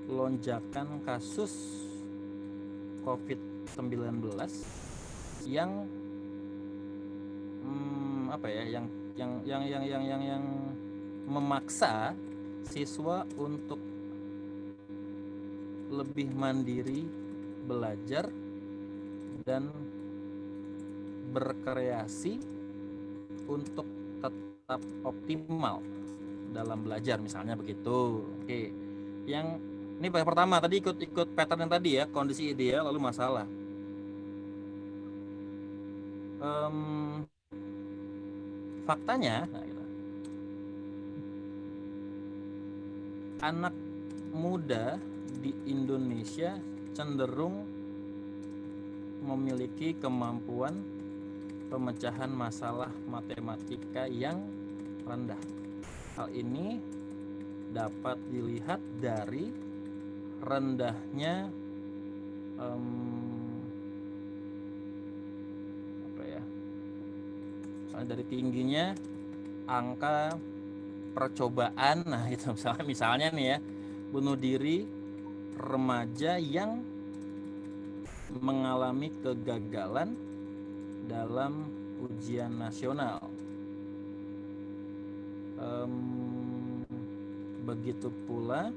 lonjakan kasus COVID-19 yang yang memaksa siswa untuk lebih mandiri belajar dan berkreasi untuk tetap optimal dalam belajar, misalnya begitu. Oke, yang ini pertama tadi ikut pattern yang tadi ya, kondisi ideal lalu masalah. Faktanya, anak muda di Indonesia cenderung memiliki kemampuan pemecahan masalah matematika yang rendah. Hal ini dapat dilihat dari rendahnya misalnya dari tingginya angka percobaan. Nah itu misalnya nih ya, bunuh diri remaja yang mengalami kegagalan dalam ujian nasional. Begitu pula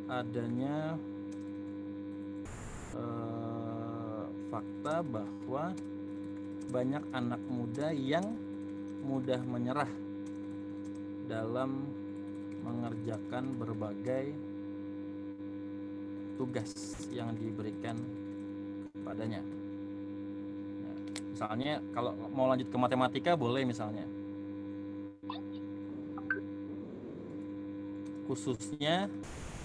adanya fakta bahwa banyak anak muda yang mudah menyerah dalam mengerjakan berbagai tugas yang diberikan kepadanya. Nah, misalnya kalau mau lanjut ke matematika boleh misalnya, khususnya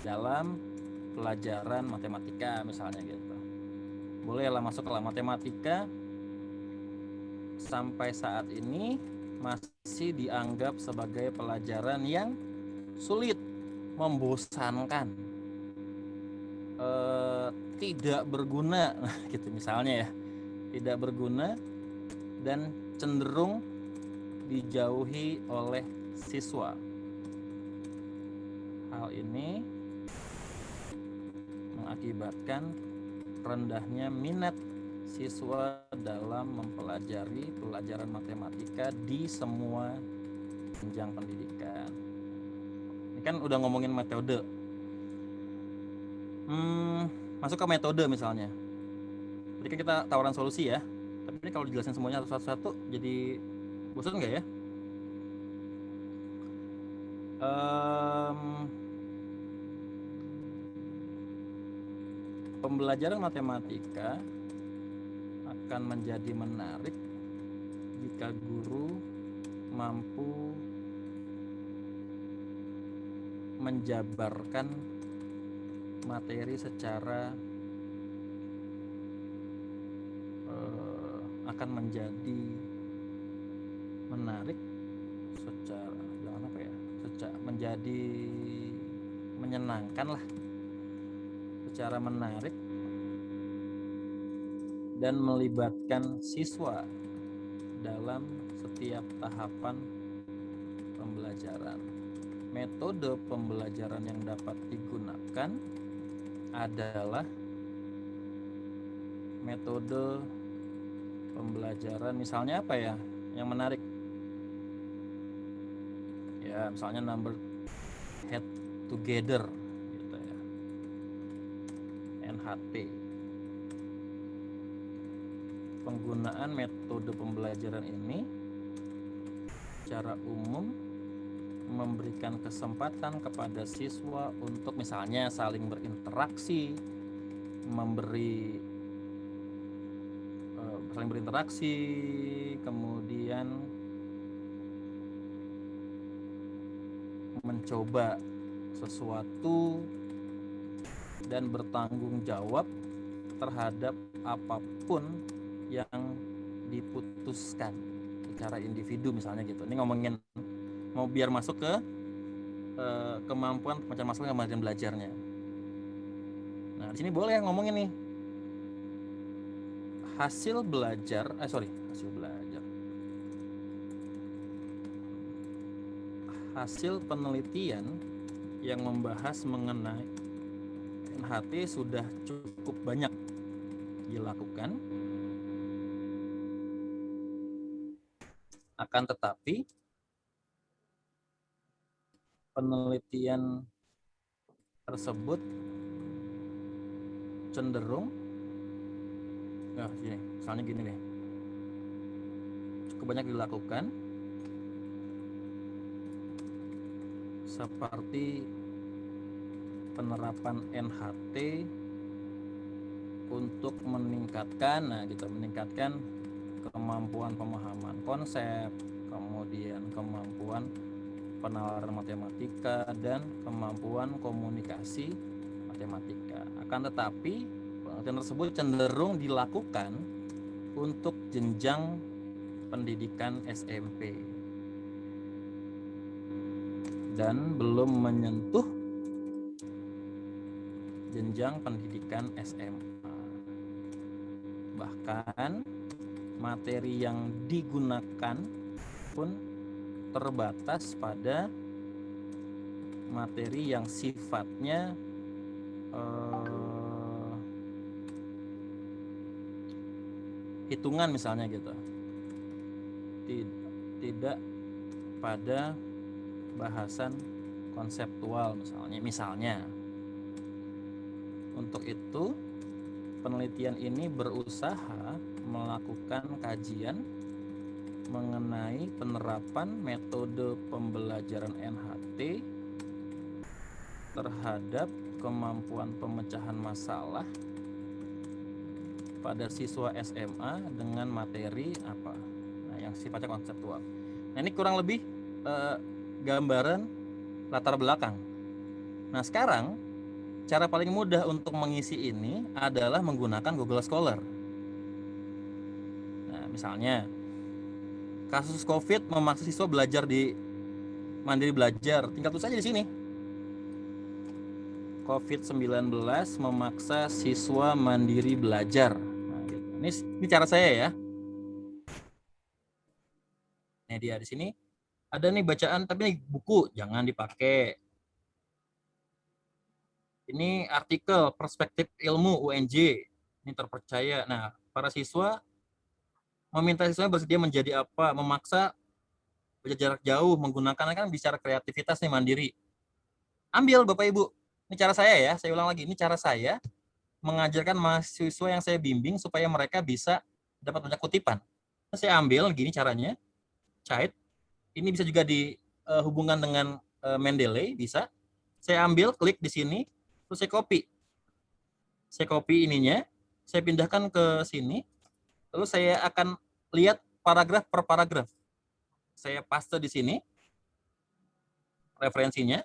dalam pelajaran matematika misalnya gitu. Bolehlah masuk ke matematika sampai saat ini masih dianggap sebagai pelajaran yang sulit, membosankan, tidak berguna, gitu misalnya ya, tidak berguna dan cenderung dijauhi oleh siswa. Hal ini mengakibatkan rendahnya minat siswa dalam mempelajari pelajaran matematika di semua jenjang pendidikan. Ini kan udah ngomongin metode. Masuk ke metode misalnya. Tadi kan kita tawaran solusi ya. Tapi ini kalau dijelasin semuanya satu-satu jadi bosan nggak ya? Pembelajaran matematika akan menjadi menarik jika guru mampu menjabarkan materi secara akan menjadi menarik secara menjadi menyenangkan lah, secara menarik dan melibatkan siswa dalam setiap tahapan pembelajaran. Metode pembelajaran yang dapat digunakan adalah metode pembelajaran misalnya apa ya yang menarik ya, misalnya number head together gitu ya, NHT. Penggunaan metode pembelajaran ini secara umum memberikan kesempatan kepada siswa untuk misalnya saling berinteraksi, kemudian mencoba sesuatu dan bertanggung jawab terhadap apapun yang diputuskan secara individu misalnya gitu. Ini ngomongin mau biar masuk ke kemampuan pemecahan masalah kemudian belajarnya. Nah di sini boleh ngomongin nih hasil penelitian yang membahas mengenai NHT sudah cukup banyak dilakukan, akan tetapi penelitian tersebut cenderung misalnya gini deh, cukup banyak dilakukan seperti penerapan NHT untuk meningkatkan kemampuan pemahaman konsep, kemudian kemampuan penalaran matematika dan kemampuan komunikasi matematika. Akan tetapi penelitian tersebut cenderung dilakukan untuk jenjang pendidikan SMP dan belum menyentuh jenjang pendidikan SMA. Bahkan materi yang digunakan pun terbatas pada materi yang sifatnya hitungan misalnya gitu. Tidak pada bahasan konseptual misalnya. Untuk itu penelitian ini berusaha melakukan kajian mengenai penerapan metode pembelajaran NHT terhadap kemampuan pemecahan masalah pada siswa SMA dengan materi apa? Nah, yang sifatnya konseptual. Nah, ini kurang lebih gambaran latar belakang. Nah, sekarang cara paling mudah untuk mengisi ini adalah menggunakan Google Scholar. Nah, misalnya kasus COVID memaksa siswa belajar di mandiri belajar, tinggal tulis aja di sini. COVID-19 memaksa siswa mandiri belajar. Nah, gitu. Ini cara saya ya. Ini dia di sini. Ada nih bacaan, tapi nih buku jangan dipakai. Ini artikel Perspektif Ilmu UNJ. Ini terpercaya. Nah, para siswa meminta siswa bersedia menjadi apa? Memaksa belajar jarak jauh, menggunakan kan bicara kreativitas nih mandiri. Ambil Bapak Ibu. Ini cara saya ya. Saya ulang lagi. Ini cara saya mengajarkan mahasiswa yang saya bimbing supaya mereka bisa dapat banyak kutipan. Saya ambil gini caranya. Cite. Ini bisa juga dihubungkan dengan Mendeley, bisa. Saya ambil, klik di sini, terus saya copy. Saya copy ininya, saya pindahkan ke sini, lalu saya akan lihat paragraf per paragraf. Saya paste di sini, referensinya,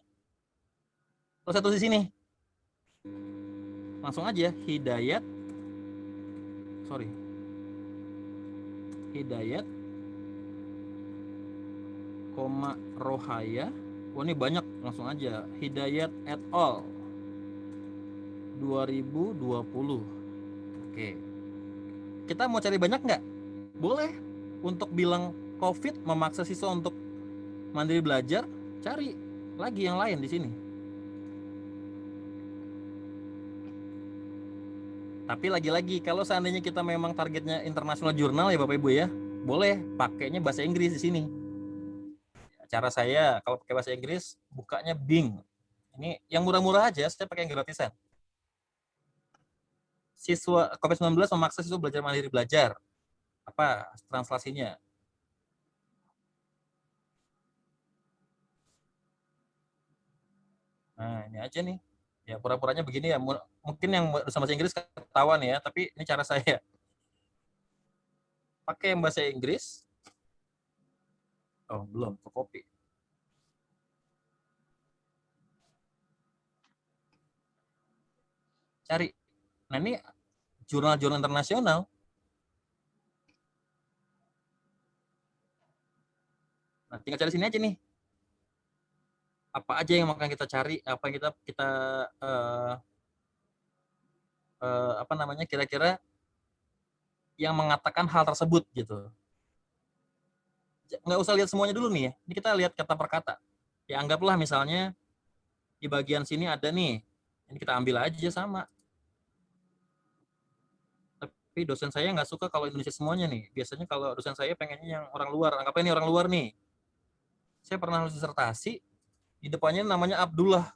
terus saya tulis di sini. Langsung aja, Hidayat, Rohaya. Oh, ini banyak, langsung aja. Hidayat et al. 2020. Oke. Kita mau cari banyak nggak? Boleh. Untuk bilang COVID memaksa siswa untuk mandiri belajar, cari lagi yang lain di sini. Tapi lagi-lagi, kalau seandainya kita memang targetnya internasional jurnal ya Bapak Ibu ya, boleh pakainya bahasa Inggris di sini. Cara saya kalau pakai bahasa Inggris bukanya Bing. Ini yang murah-murah aja, saya pakai yang gratisan. Siswa COVID-19 memaksa siswa belajar mandiri belajar. Apa translasinya? Nah, ini aja nih. Ya pura-puranya begini ya. Mungkin yang bersama bahasa Inggris ketahuan ya, tapi ini cara saya. Pakai yang bahasa Inggris. Oh, belum, ke copy. Cari. Nah, ini jurnal-jurnal internasional. Nah, tinggal cari sini aja nih. Apa aja yang akan kita cari, apa yang kita apa namanya kira-kira yang mengatakan hal tersebut gitu. Nggak usah lihat semuanya dulu nih ya. Ini kita lihat kata per kata. Ya anggaplah misalnya di bagian sini ada nih. Ini kita ambil aja sama. Tapi dosen saya nggak suka kalau Indonesia semuanya nih. Biasanya kalau dosen saya pengennya yang orang luar. Anggapnya ini orang luar nih. Saya pernah nulis disertasi, di depannya namanya Abdullah.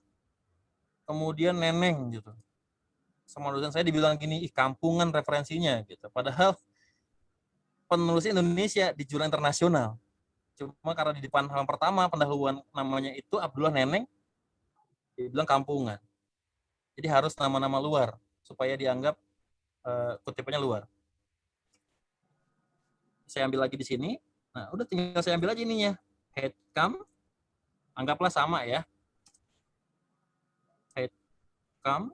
Kemudian Neneng gitu. Sama dosen saya dibilang gini, ih kampungan referensinya gitu. Padahal penulis Indonesia di jurnal internasional. Cuma karena di depan halaman pertama pendahuluan namanya itu Abdullah Neneng, dibilang kampungan. Jadi harus nama-nama luar supaya dianggap kutipannya luar. Saya ambil lagi di sini. Nah, udah tinggal saya ambil aja ininya. Headcam, anggaplah sama ya. Headcam,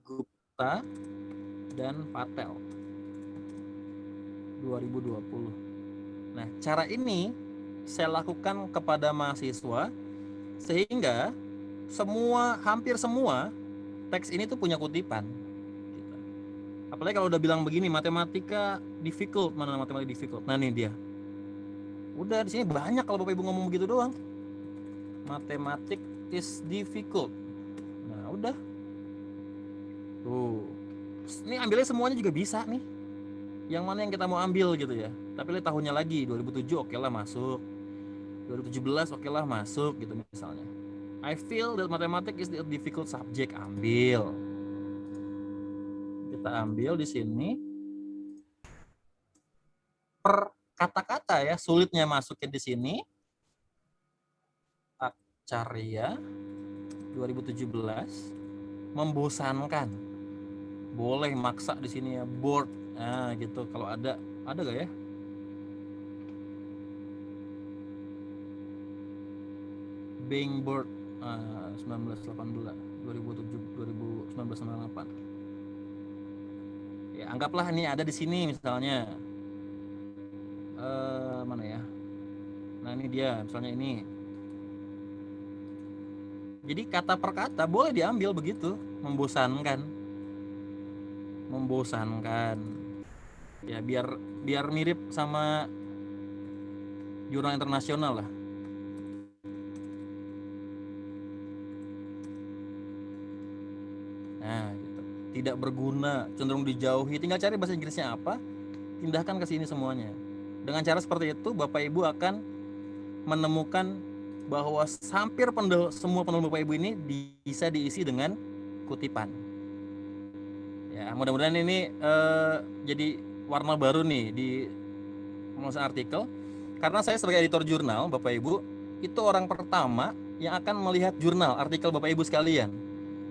Gupta, dan Patel. 2020. Nah, cara ini saya lakukan kepada mahasiswa sehingga hampir semua teks ini tuh punya kutipan. Gitu. Apalagi kalau udah bilang begini, matematika difficult, mana matematika difficult. Nah, nih dia. Udah di sini banyak kalau Bapak Ibu ngomong begitu doang. Matematik is difficult. Nah, udah. Tuh. Ini ambilnya semuanya juga bisa nih. Yang mana yang kita mau ambil gitu ya. Tapi lihat tahunnya lagi, 2007 oke lah masuk. 2017 oke lah masuk gitu misalnya. I feel that mathematics is a difficult subject, ambil. Kita ambil di sini per kata-kata ya, sulitnya masukin di sini. Carya 2017 membosankan. Boleh maksa di sini ya, bored. Nah, gitu. Kalau ada gak ya? Being bored 1918 2007 1998. Ya, anggaplah ini ada di sini misalnya. Mana ya? Nah, ini dia misalnya ini. Jadi kata per kata boleh diambil begitu, membosankan. Ya biar mirip sama jurnal internasional lah. Nah, gitu. Tidak berguna, cenderung dijauhi. Tinggal cari bahasa Inggrisnya apa, pindahkan ke sini semuanya. Dengan cara seperti itu, Bapak Ibu akan menemukan bahwa hampir semua penulis Bapak Ibu ini bisa diisi dengan kutipan. Ya, mudah-mudahan ini jadi warna baru nih di penulisan artikel. Karena saya sebagai editor jurnal, Bapak Ibu, itu orang pertama yang akan melihat jurnal artikel Bapak Ibu sekalian.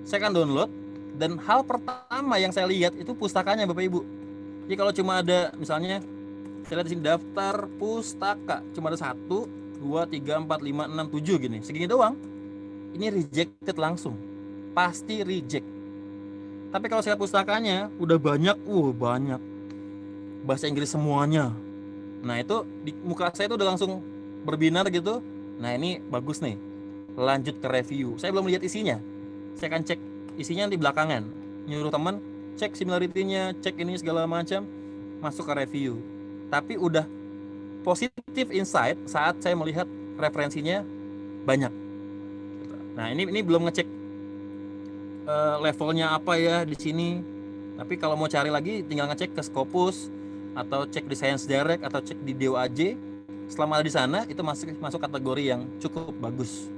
Saya akan download, dan hal pertama yang saya lihat itu pustakanya Bapak Ibu. Jadi kalau cuma ada misalnya saya lihat di sini daftar pustaka, cuma ada 1, 2, 3, 4, 5, 6, 7 gini. Segini doang. Ini rejected langsung. Pasti reject. Tapi kalau saya lihat pustakanya udah banyak, banyak. Bahasa Inggris semuanya. Nah, itu di muka saya itu udah langsung berbinar gitu. Nah, ini bagus nih. Lanjut ke review. Saya belum lihat isinya. Saya akan cek isinya di belakangan. Nyuruh teman cek similarity-nya, cek ini segala macam, masuk ke review. Tapi udah positif insight saat saya melihat referensinya banyak. Nah, ini belum ngecek levelnya apa ya di sini. Tapi kalau mau cari lagi tinggal ngecek ke Scopus atau cek di Science Direct atau cek di DOAJ. Selama ada di sana itu masuk kategori yang cukup bagus.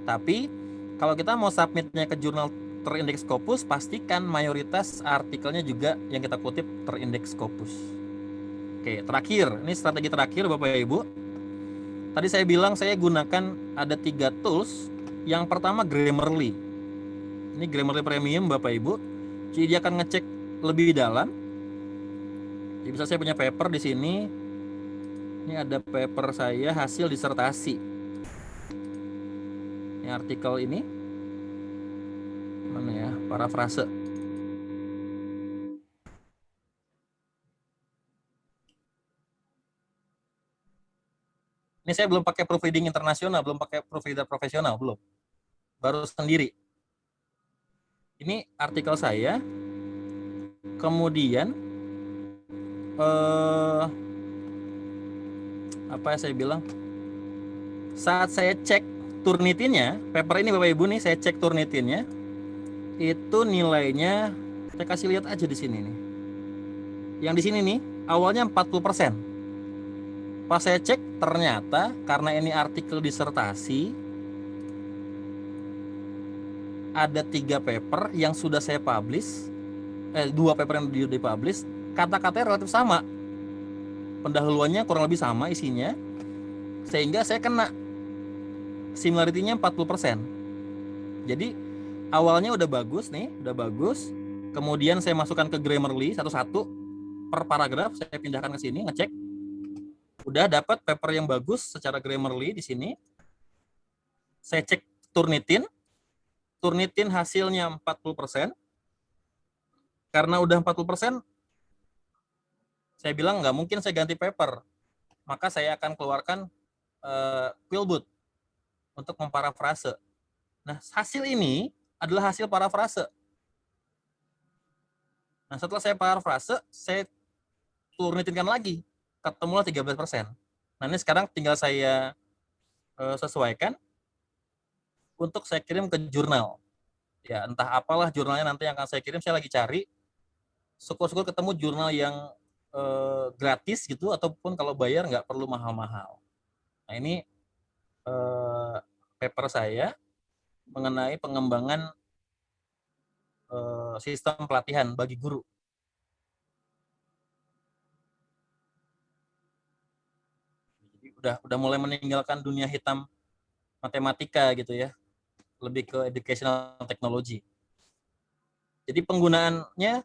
Tapi kalau kita mau submitnya ke jurnal terindeks Scopus, pastikan mayoritas artikelnya juga yang kita kutip terindeks Scopus. Oke, terakhir, ini strategi terakhir Bapak Ibu. Tadi saya bilang saya gunakan ada 3 tools. Yang pertama Grammarly. Ini Grammarly Premium Bapak Ibu. Jadi dia akan ngecek lebih dalam. Jadi bisa saya punya paper di sini. Ini ada paper saya hasil disertasi. Ini artikel ini. Mana ya? Parafrase. Ini saya belum pakai proofreading internasional, belum pakai proofreader profesional, belum. Baru sendiri. Ini artikel saya. Kemudian apa saya bilang? Saat saya cek Turnitinnya, paper ini Bapak Ibu nih, saya cek Turnitinnya. Itu nilainya saya kasih lihat aja di sini nih. Yang di sini nih awalnya 40%. Pas saya cek ternyata karena ini artikel disertasi, ada 3 paper yang sudah saya publish, 2 paper yang dipublish, kata-katanya relatif sama, pendahuluannya kurang lebih sama isinya, sehingga saya kena similarity-nya 40%. Jadi awalnya udah bagus nih, kemudian saya masukkan ke Grammarly satu-satu per paragraf, saya pindahkan ke sini, ngecek. Udah dapat paper yang bagus secara Grammarly di sini. Saya cek Turnitin hasilnya 40%. Karena udah 40%, saya bilang nggak mungkin saya ganti paper. maka saya akan keluarkan Quillbot untuk memparafrase. Nah, hasil ini adalah hasil parafrase. Nah, setelah saya parafrase, saya turnitinkan lagi, ketemulah 13%. Nah, ini sekarang tinggal saya sesuaikan untuk saya kirim ke jurnal. Ya, entah apalah jurnalnya nanti yang akan saya kirim, saya lagi cari. Syukur-syukur ketemu jurnal yang gratis gitu, ataupun kalau bayar nggak perlu mahal-mahal. Nah, ini paper saya mengenai pengembangan sistem pelatihan bagi guru. Jadi udah mulai meninggalkan dunia hitam matematika gitu ya, lebih ke educational technology. Jadi penggunaannya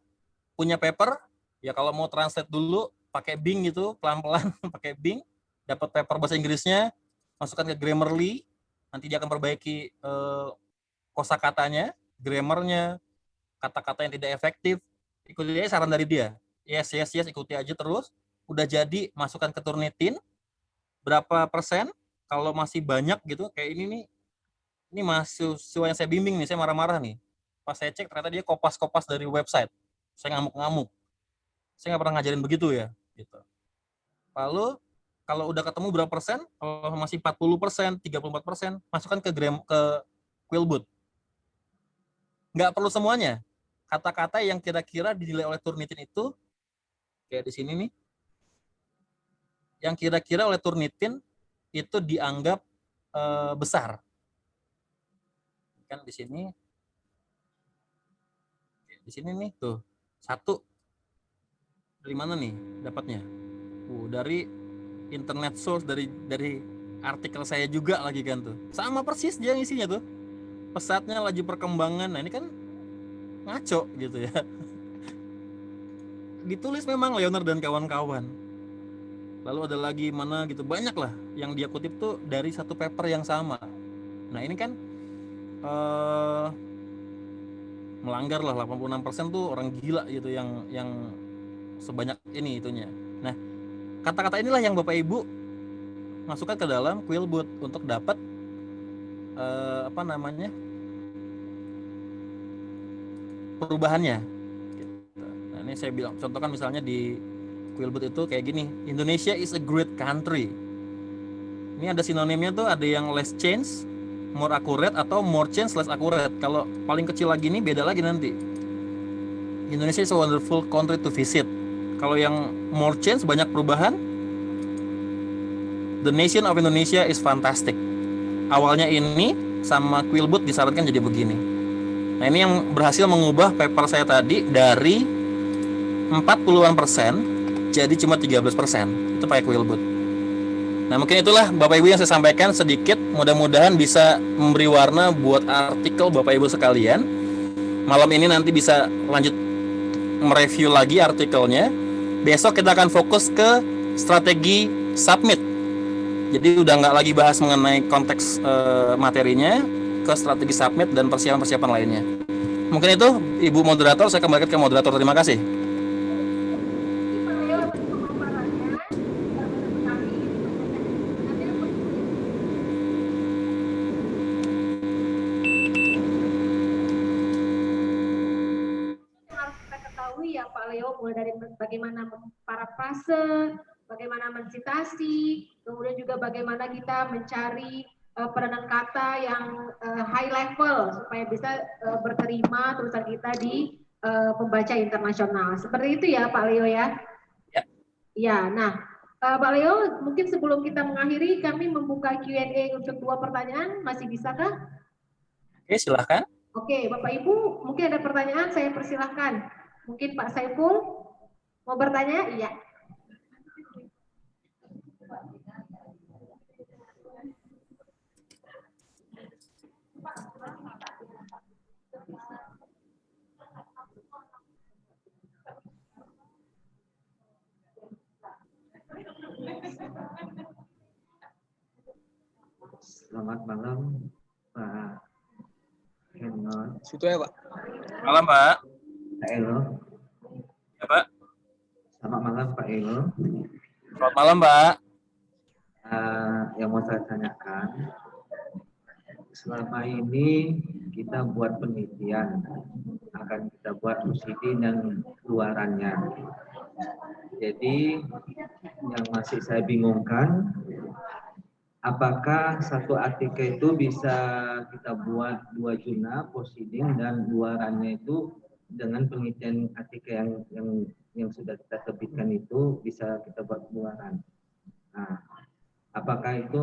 punya paper, ya kalau mau translate dulu pakai Bing gitu, pelan-pelan pakai Bing, dapat paper bahasa Inggrisnya, masukkan ke Grammarly, nanti dia akan perbaiki kosakatanya, grammarnya, kata-kata yang tidak efektif, ikuti aja saran dari dia. Yes, ikuti aja terus. Udah jadi, masukkan ke Turnitin, berapa persen, kalau masih banyak gitu, kayak ini nih, ini mahasiswa yang saya bimbing nih, saya marah-marah nih. Pas saya cek, ternyata dia kopas-kopas dari website. Saya ngamuk-ngamuk. Saya nggak pernah ngajarin begitu ya. Gitu. Lalu, kalau udah ketemu berapa persen, kalau masih 40%, 34%, masukkan ke Quillbot. Nggak perlu semuanya. Kata-kata yang kira-kira dinilai oleh Turnitin itu, kayak di sini nih, yang kira-kira oleh Turnitin itu dianggap besar. Kan di sini nih tuh 1 dari mana nih dapatnya? Dari internet source, dari artikel saya juga lagi kan tuh. Sama persis dia isinya tuh. Pesatnya laju perkembangan. Nah, ini kan ngaco gitu ya. Ditulis memang Leonard dan kawan-kawan. Lalu ada lagi mana gitu, banyak lah yang dia kutip tuh dari satu paper yang sama. Nah, ini kan melanggar lah, 86% tuh orang gila gitu yang sebanyak ini itunya. Nah, kata-kata inilah yang Bapak Ibu masukkan ke dalam Quillbot untuk dapat perubahannya. Nah, ini saya bilang, contohkan misalnya di Quillbot itu kayak gini, Indonesia is a great country. Ini ada sinonimnya tuh, ada yang less change, more accurate, atau more change, less accurate. Kalau paling kecil lagi nih beda lagi nanti. Indonesia is a wonderful country to visit. Kalau yang more change, banyak perubahan, the nation of Indonesia is fantastic. Awalnya ini sama Quillbot disarankan jadi begini. Nah, ini yang berhasil mengubah paper saya tadi dari 40-an% jadi cuma 13%. Itu pakai Quillbot. Nah, mungkin itulah Bapak Ibu yang saya sampaikan sedikit, mudah-mudahan bisa memberi warna buat artikel Bapak Ibu sekalian. Malam ini nanti bisa lanjut mereview lagi artikelnya. Besok kita akan fokus ke strategi submit. Jadi udah nggak lagi bahas mengenai konteks materinya, ke strategi submit dan persiapan-persiapan lainnya. Mungkin itu Ibu Moderator, saya kembalikan ke moderator. Terima kasih. Pak Leo, mulai dari bagaimana parafrase, bagaimana mensitasi, kemudian juga bagaimana kita mencari peranan kata yang high level supaya bisa berterima tulisan kita di pembaca internasional. Seperti itu ya Pak Leo ya? Ya. Ya, nah Pak Leo, mungkin sebelum kita mengakhiri kami membuka Q&A untuk 2 pertanyaan, masih bisakah? Oke, silahkan. Oke, Bapak Ibu, mungkin ada pertanyaan, saya persilahkan. Mungkin Pak Saiful mau bertanya? Iya. Selamat malam, Pak Henol. Situ ya, Pak. Malam, Pak. Pak Elo. Ya, Pak. Selamat malam, Pak Elo. Selamat malam, Pak. yang mau saya tanyakan, selama ini kita buat penelitian, akan kita buat proceeding dan luarannya. Jadi yang masih saya bingungkan, apakah satu artikel itu bisa kita buat 2 jurnal proceeding dan luarannya itu dengan penelitian artikel yang sudah kita terbitkan itu bisa kita buat luaran. Nah, apakah itu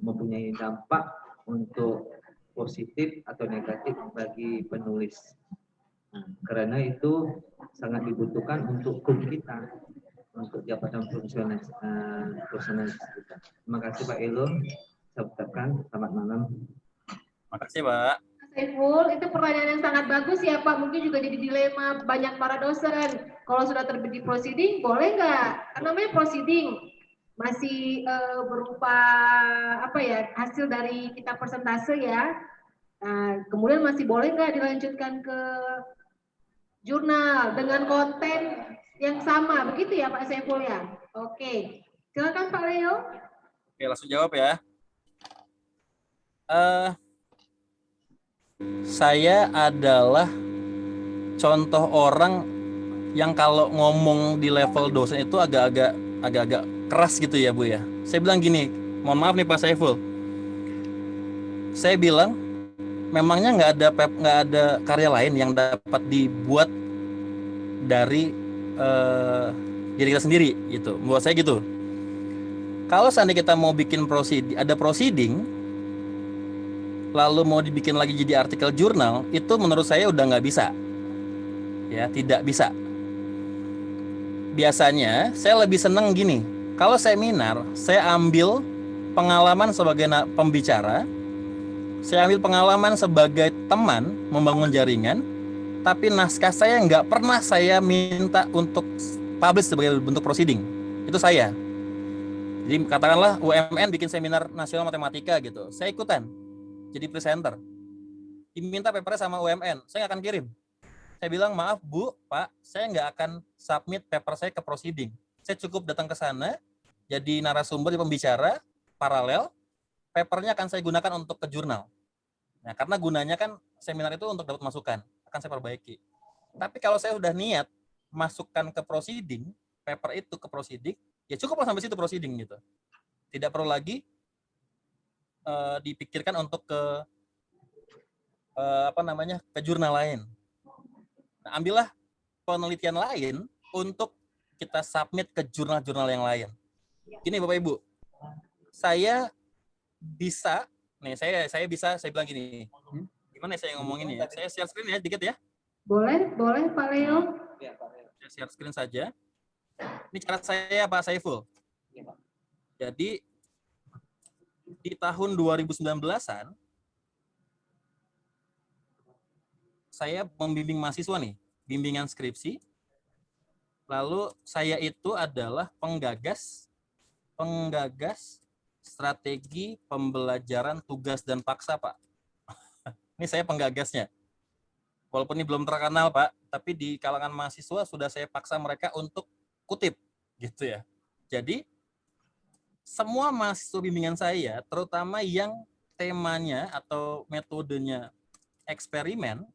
mempunyai dampak untuk positif atau negatif bagi penulis? Nah, karena itu sangat dibutuhkan untuk hukum kita, untuk jabatan profesional kita. Terima kasih Pak Elo. Saya ucapkan selamat malam. Makasih, Pak. Saiful, itu pertanyaan yang sangat bagus ya Pak. Mungkin juga jadi dilema banyak para dosen. Kalau sudah terbit di proceeding, boleh nggak? Karena namanya proceeding masih berupa apa ya, hasil dari kita persentase ya. Nah, kemudian masih boleh nggak dilanjutkan ke jurnal dengan konten yang sama, begitu ya Pak Saiful ya? Oke, silakan Pak Leo. Oke, langsung jawab ya. Saya adalah contoh orang yang kalau ngomong di level dosen itu agak-agak keras gitu ya Bu ya. Saya bilang gini, mohon maaf nih Pak Saiful. Saya bilang memangnya nggak ada karya lain yang dapat dibuat dari diri kita sendiri gitu. Buat saya gitu. Kalau seandainya kita mau bikin proceeding, lalu mau dibikin lagi jadi artikel jurnal, itu menurut saya udah nggak bisa. Ya, tidak bisa. Biasanya saya lebih seneng gini. Kalau seminar, saya ambil pengalaman sebagai pembicara, saya ambil pengalaman sebagai teman membangun jaringan, tapi naskah saya nggak pernah saya minta untuk publish sebagai bentuk proceeding. Itu saya. Jadi katakanlah UMN bikin seminar nasional matematika gitu, saya ikutan jadi presenter. Diminta papernya sama UMN, saya nggak akan kirim. Saya bilang, maaf Bu, Pak, saya nggak akan submit paper saya ke proceeding. Saya cukup datang ke sana, jadi narasumber, di pembicara, paralel, papernya akan saya gunakan untuk ke jurnal. Nah, karena gunanya kan seminar itu untuk dapat masukan, akan saya perbaiki. Tapi kalau saya udah niat masukkan ke proceeding, paper itu ke proceeding, ya cukuplah sampai situ proceeding gitu. Tidak perlu lagi dipikirkan untuk ke ke jurnal lain. Nah, ambillah penelitian lain untuk kita submit ke jurnal-jurnal yang lain. Gini Bapak Ibu, saya bisa, nih saya bilang gini, gimana saya ngomongin ya? Saya share screen ya, dikit ya. Boleh Pak Leo. Saya share screen saja. Ini cara saya Pak Saiful. Jadi di tahun 2019-an saya membimbing mahasiswa nih, bimbingan skripsi. Lalu saya itu adalah penggagas strategi pembelajaran tugas dan paksa, Pak. Ini saya penggagasnya. Walaupun ini belum terkenal, Pak, tapi di kalangan mahasiswa sudah saya paksa mereka untuk kutip, gitu ya. Jadi semua mahasiswa bimbingan saya, terutama yang temanya atau metodenya eksperimen,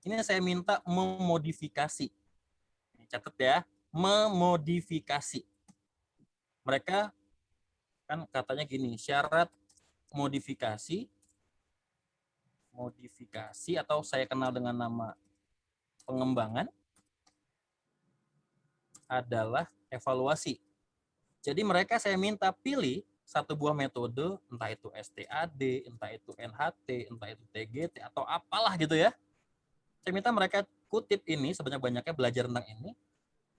ini saya minta memodifikasi. Catat ya, memodifikasi. Mereka kan katanya gini, syarat modifikasi atau saya kenal dengan nama pengembangan adalah evaluasi. Jadi mereka saya minta pilih satu buah metode, entah itu STAD, entah itu NHT, entah itu TGT, atau apalah gitu ya. Saya minta mereka kutip ini sebanyak-banyaknya, belajar tentang ini,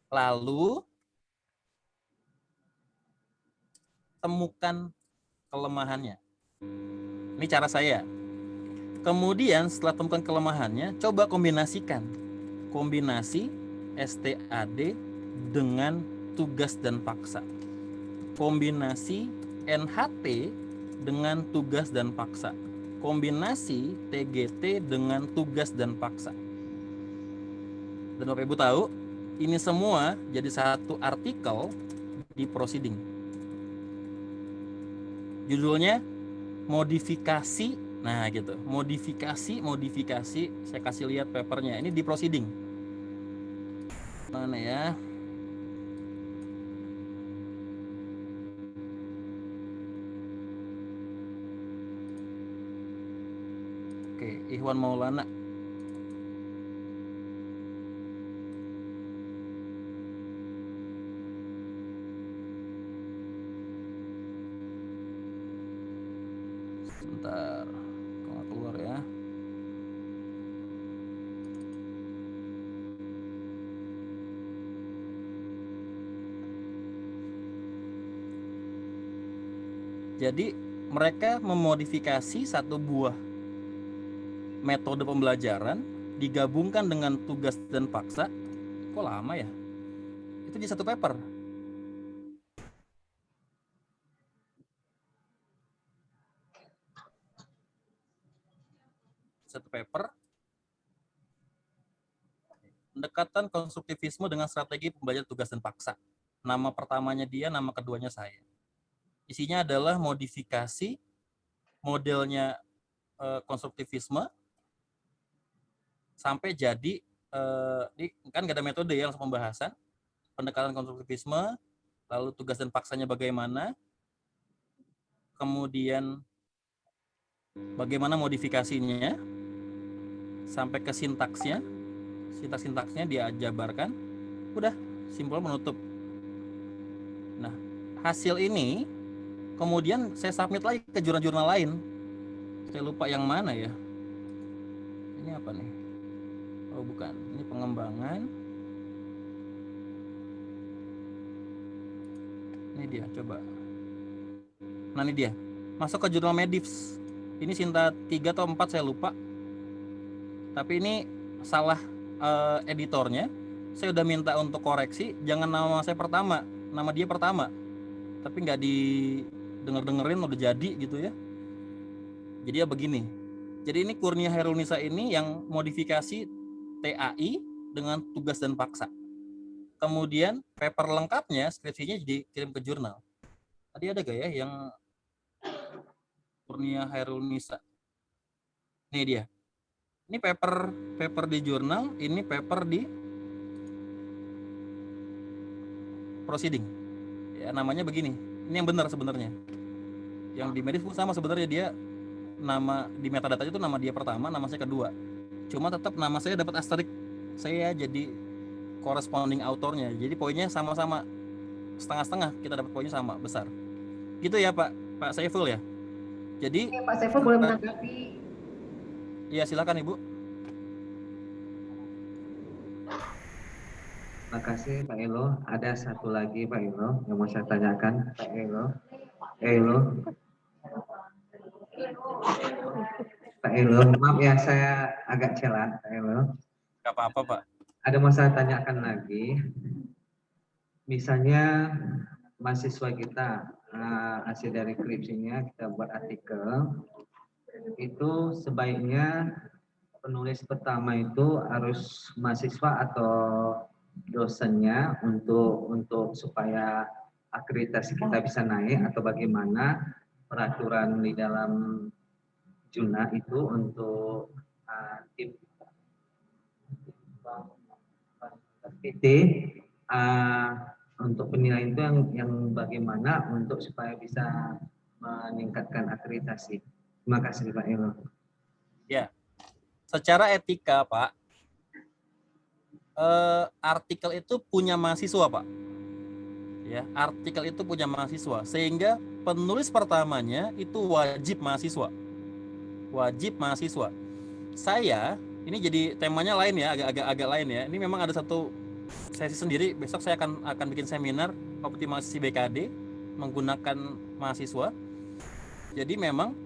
lalu temukan kelemahannya. Ini cara saya. Kemudian setelah temukan kelemahannya, coba kombinasikan. Kombinasi STAD dengan tugas dan paksa. Kombinasi NHT dengan tugas dan paksa. Kombinasi TGT dengan tugas dan paksa. Dan Bapak Ibu tahu, ini semua jadi satu artikel di proceeding. Judulnya modifikasi. Nah, gitu. Modifikasi. Saya kasih lihat papernya. Ini di proceeding. Mana ya? Oke, Ikhwan Maulana. Sebentar, kalau keluar ya. Jadi mereka memodifikasi satu buah metode pembelajaran digabungkan dengan tugas dan paksa. Kok lama ya? Itu di satu paper. Satu paper. Pendekatan konstruktivisme dengan strategi pembelajaran tugas dan paksa. Nama pertamanya dia, nama keduanya saya. Isinya adalah modifikasi modelnya konstruktivisme sampai jadi kan nggak ada metode ya, langsung pembahasan pendekatan konstruktivisme, lalu tugas dan paksanya bagaimana, kemudian bagaimana modifikasinya sampai ke sintaksnya, sintaksnya dia jabarkan, udah simpel menutup. Nah, hasil ini kemudian saya submit lagi ke jurnal-jurnal lain. Saya lupa yang mana ya. Ini apa nih? Oh bukan, ini pengembangan. Ini dia, coba. Nah ini dia, masuk ke jurnal Medivs. Ini Sinta 3 atau 4 saya lupa. Tapi ini salah editornya. Saya udah minta untuk koreksi, jangan nama saya pertama, nama dia pertama. Tapi nggak didengerin udah jadi gitu ya. Jadi ya begini. Jadi ini Kurnia Hairunisa ini yang modifikasi TAI dengan tugas dan paksa. Kemudian paper lengkapnya, skripsinya dikirim ke jurnal. Tadi ada gak ya yang Kurnia Hairunisa? Ini dia. Ini paper di jurnal, ini paper di proceeding. Ya namanya begini. Ini yang benar sebenarnya. Yang di Medivs sama sebenarnya, dia nama di metadata itu nama dia pertama, nama saya kedua. Cuma tetap nama saya dapat asterik. Saya jadi corresponding autornya. Jadi poinnya sama-sama, setengah-setengah, kita dapat poinnya sama, besar. Gitu ya Pak Saiful ya. Jadi Pak Saiful boleh menanggapi. Ya silakan Ibu. Terima kasih Pak Elo. Ada satu lagi Pak Elo yang mau saya tanyakan. Pak Elo. Pak Elo, maaf ya saya agak celat Pak Elo. Gak apa-apa Pak. Ada mau saya tanyakan lagi. Misalnya mahasiswa kita hasil dari skripsinya kita buat artikel, itu sebaiknya penulis pertama itu harus mahasiswa atau dosennya untuk supaya akreditasi kita bisa naik, atau bagaimana peraturan di dalam Juna itu untuk tim PT untuk penilaian itu yang bagaimana untuk supaya bisa meningkatkan akreditasi. Terima kasih Pak Elo. Ya, secara etika Pak, artikel itu punya mahasiswa Pak. Ya, artikel itu punya mahasiswa, sehingga penulis pertamanya itu wajib mahasiswa. Saya ini jadi temanya lain ya, agak lain ya. Ini memang ada satu sesi sendiri. Besok saya akan bikin seminar optimalisasi BKD menggunakan mahasiswa. Jadi memang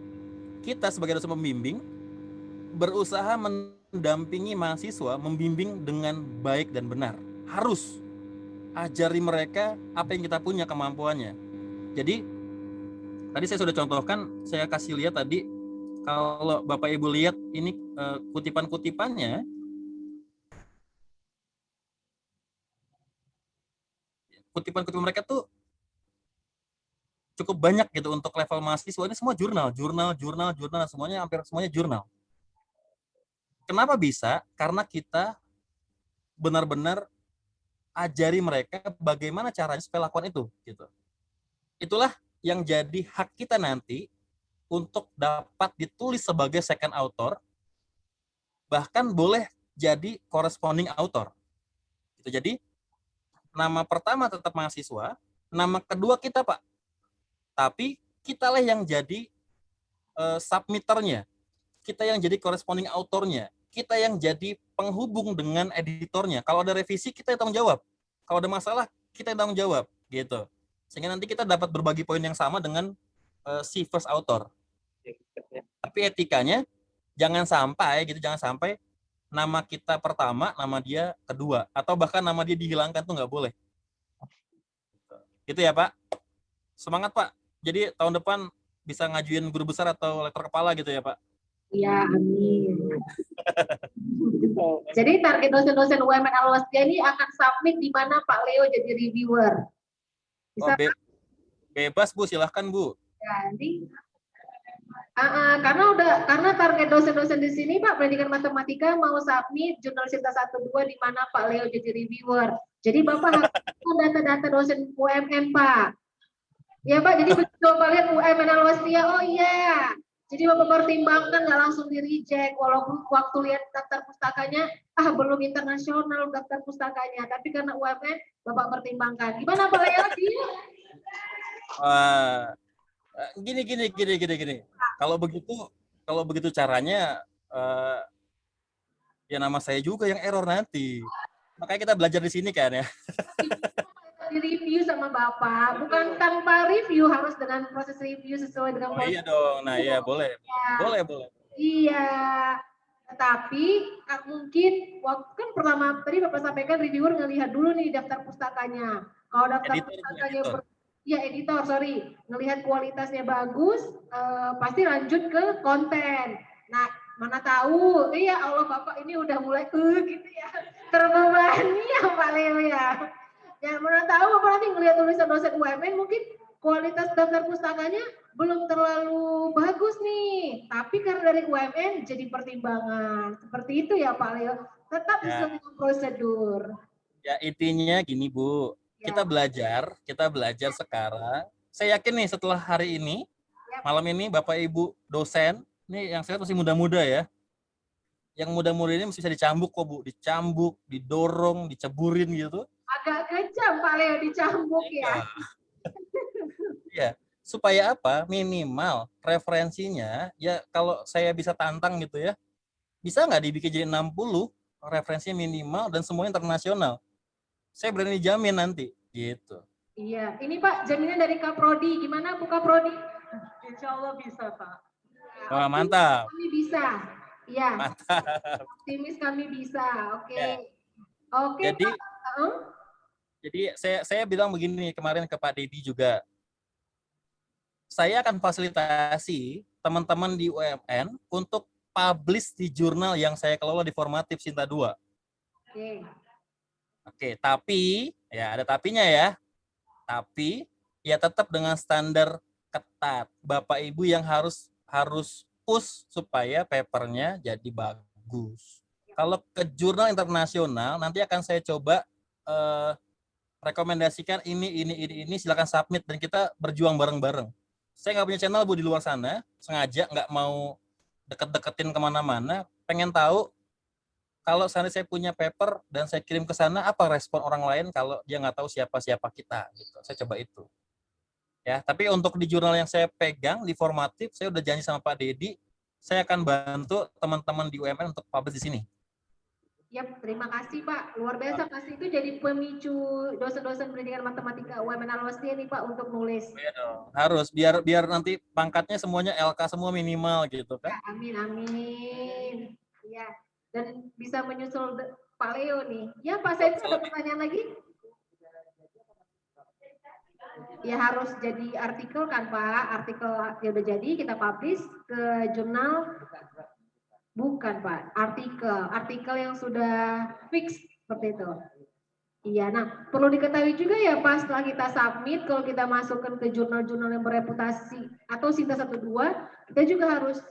kita sebagai dosen pembimbing berusaha mendampingi mahasiswa, membimbing dengan baik dan benar. Harus ajari mereka apa yang kita punya kemampuannya. Jadi tadi saya sudah contohkan, saya kasih lihat tadi, kalau Bapak Ibu lihat ini kutipan-kutipannya, kutipan mereka tuh cukup banyak gitu untuk level mahasiswa ini semua jurnal, semuanya hampir semuanya jurnal. Kenapa bisa? Karena kita benar-benar ajari mereka bagaimana caranya supaya lakukan itu gitu. Itulah yang jadi hak kita nanti untuk dapat ditulis sebagai second author, bahkan boleh jadi corresponding author. Gitu. Jadi nama pertama tetap mahasiswa, nama kedua kita Pak. Tapi kitalah yang jadi submitternya, kita yang jadi corresponding authornya, kita yang jadi penghubung dengan editornya. Kalau ada revisi kita yang tanggung jawab. Kalau ada masalah kita yang tanggung jawab gitu. Sehingga nanti kita dapat berbagi poin yang sama dengan si first author. Tapi etikanya jangan sampai nama kita pertama, nama dia kedua, atau bahkan nama dia dihilangkan tuh nggak boleh. Gitu ya Pak. Semangat Pak. Jadi tahun depan bisa ngajuin guru besar atau lektor kepala gitu ya Pak. Iya, amin. Jadi target dosen-dosen UMN Alwastia ini akan submit di mana Pak Leo jadi reviewer. Bisa Bebas Bu, silahkan Bu. jadi karena target dosen-dosen di sini Pak pendidikan matematika mau submit jurnal Sinta 1-2 di mana Pak Leo jadi reviewer. Jadi Bapak harus data-data dosen UMN Pak. Ya Pak, jadi begitu Bapak lihat UMN Alwastia, oh iya. Jadi Bapak pertimbangkan nggak langsung di reject, walaupun waktu lihat daftar pustakanya, belum internasional daftar pustakanya, tapi karena UMN Bapak pertimbangkan. Gimana Pak Leo? Gini. Kalau begitu caranya, ya nama saya juga yang error nanti. Makanya kita belajar di sini kan ya. Di review sama Bapak, bukan tanpa review, harus dengan proses review sesuai dengan Iya dong, nah iya boleh. Boleh. Iya, tetapi mungkin waktu kan pertama tadi Bapak sampaikan reviewer ngelihat dulu nih daftar pustakanya. Kalau daftar pustakanya ngelihat kualitasnya bagus, pasti lanjut ke konten. Nah, mana tahu, ya Allah Bapak ini udah mulai gitu ya, terbebani ya Pak Leo ya. Ya, mana tahu Bapak nanti ngelihat tulisan dosen UMN mungkin kualitas daftar pustakanya belum terlalu bagus nih, tapi karena dari UMN jadi pertimbangan. Seperti itu ya Pak Leo, tetap sesuai dengan prosedur. Ya intinya gini Bu, kita belajar sekarang. Saya yakin nih setelah hari ini, malam ini Bapak Ibu dosen, ini yang saya masih muda-muda ya, yang muda-muda ini mesti bisa dicambuk kok Bu, dicambuk, didorong, diceburin gitu. Agak kejam Pak Leo dicambuk ya. Ya, supaya apa? Minimal referensinya, ya kalau saya bisa tantang gitu ya, bisa nggak dibikin jadi 60, referensinya minimal dan semuanya internasional. Saya berani jamin nanti, gitu. Iya, ini Pak jaminan dari Kaprodi, gimana Bu Kaprodi? Insya Allah bisa Pak. Wah, mantap. Kami bisa, iya. Mantap. Optimis kami bisa, oke. Ya. Oke Pak. Jadi saya bilang begini kemarin ke Pak Dedi juga. Saya akan fasilitasi teman-teman di UMN untuk publish di jurnal yang saya kelola di Formatif Sinta 2. Oke, tapi ya ada tapinya ya. Tapi ya tetap dengan standar ketat. Bapak Ibu yang harus push supaya papernya jadi bagus. Kalau ke jurnal internasional nanti akan saya coba rekomendasikan ini silakan submit dan kita berjuang bareng-bareng. Saya nggak punya channel Bu di luar sana, sengaja nggak mau deket-deketin kemana-mana, pengen tahu kalau saya punya paper dan saya kirim ke sana, apa respon orang lain kalau dia nggak tahu siapa-siapa kita gitu. Saya coba itu. Ya, tapi untuk di jurnal yang saya pegang di Formatif, saya udah janji sama Pak Dedi, saya akan bantu teman-teman di UMN untuk publish di sini. Yap, terima kasih Pak. Luar biasa, pasti itu jadi pemicu dosen-dosen pendidikan matematika UMN Alwastia nih Pak untuk nulis. Iya dong. Harus biar nanti pangkatnya semuanya LK semua minimal gitu kan. Ya, amin. Ya, dan bisa menyusul Pak Leo nih. Ya Pak, saya ada pertanyaan lagi? Ya harus jadi artikel kan Pak, artikel ya udah jadi kita publish ke jurnal. Bukan Pak, artikel yang sudah fix seperti itu. Iya, nah perlu diketahui juga ya Pak, setelah kita submit, kalau kita masukkan ke jurnal-jurnal yang bereputasi atau Sinta 12, kita juga harus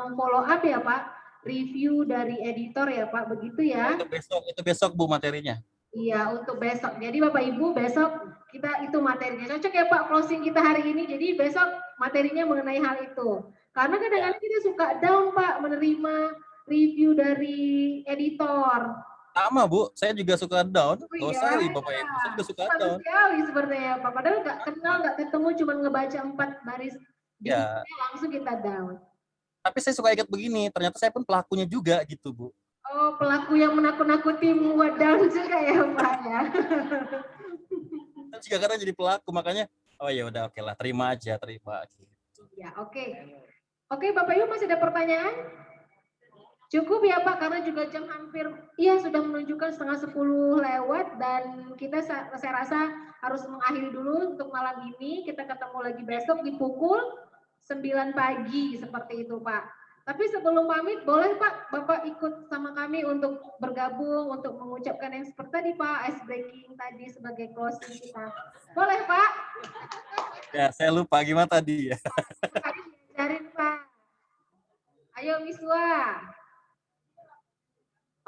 memfollow up ya Pak, review dari editor ya Pak, begitu ya? Itu besok Bu materinya. Iya, untuk besok. Jadi Bapak Ibu besok kita itu materinya. Cocok ya Pak closing kita hari ini, jadi besok materinya mengenai hal itu. Karena kadang-kadang kita suka down Pak menerima review dari editor. Sama Bu, saya juga suka down. Oh, Gak iya. usah Bapak Ibu, saya juga suka down. Manusiawi sepertinya Pak. Padahal nggak kenal, nggak ketemu, cuma ngebaca 4 baris di Ya. langsung kita down. Tapi saya suka ingat begini, ternyata saya pun pelakunya juga gitu Bu. Oh, pelaku yang menakut-nakuti membuat down juga ya Pak ya. Saya juga kadang jadi pelaku, makanya oh ya udah oke lah, terima aja, terima. Gitu. Ya, oke. Oke, Bapak Ibu masih ada pertanyaan? Cukup ya Pak, karena juga jam hampir, iya sudah menunjukkan setengah 10 lewat dan kita saya rasa harus mengakhiri dulu untuk malam ini. Kita ketemu lagi besok di pukul 9 pagi seperti itu Pak. Tapi sebelum pamit, boleh Pak Bapak ikut sama kami untuk bergabung, untuk mengucapkan yang seperti tadi Pak, ice breaking tadi sebagai closing kita. Boleh Pak? Ya, saya lupa gimana tadi ya. Diajarin Pak. Ayo Miswa.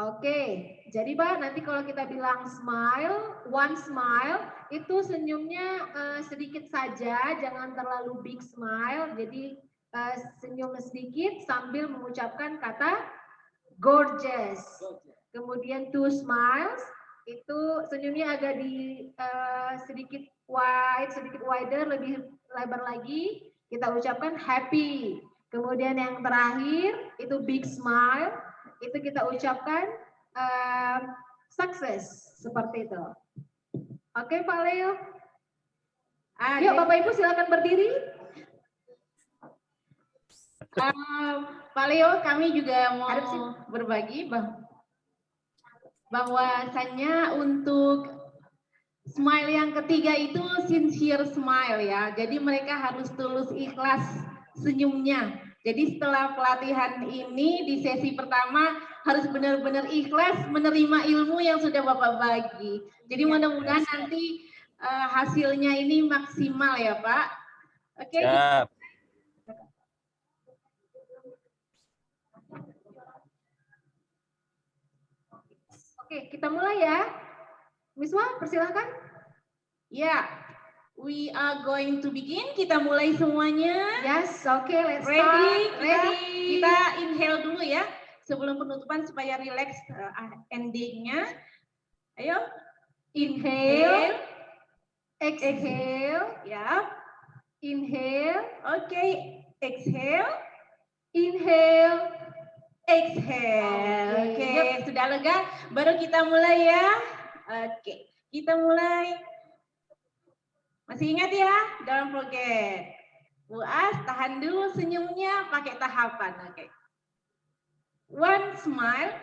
Oke, jadi Pak, nanti kalau kita bilang smile, one smile, itu senyumnya sedikit saja, jangan terlalu big smile. Jadi senyum sedikit sambil mengucapkan kata gorgeous. Kemudian two smiles, itu senyumnya agak di sedikit wide, sedikit wider, lebih lebar lagi. Kita ucapkan happy. Kemudian yang terakhir itu big smile. Itu kita ucapkan sukses seperti itu. Oke Pak Leo. Yuk Bapak Ibu silakan berdiri. Pak Leo, kami juga mau berbagi bahwasannya untuk smile yang ketiga itu sincere smile ya. Jadi mereka harus tulus ikhlas senyumnya. Jadi setelah pelatihan ini di sesi pertama harus benar-benar ikhlas menerima ilmu yang sudah Bapak bagi. Jadi mudah-mudahan nanti hasilnya ini maksimal ya Pak. Oke. Siap. Oke, kita mulai ya. Miswa, persilahkan. Ya. We are going to begin. Kita mulai semuanya. Yes, oke, let's Ready? start. Ready. Kita inhale dulu ya. Sebelum penutupan supaya relax endingnya. Ayo. Inhale. Exhale. Ya. Inhale. Oke. Exhale. Inhale. Exhale. Oke, sudah lega. Baru kita mulai ya. Oke, kita mulai. Masih ingat ya? Don't forget. Buas, tahan dulu senyumnya pakai tahapan. Oke. One smile.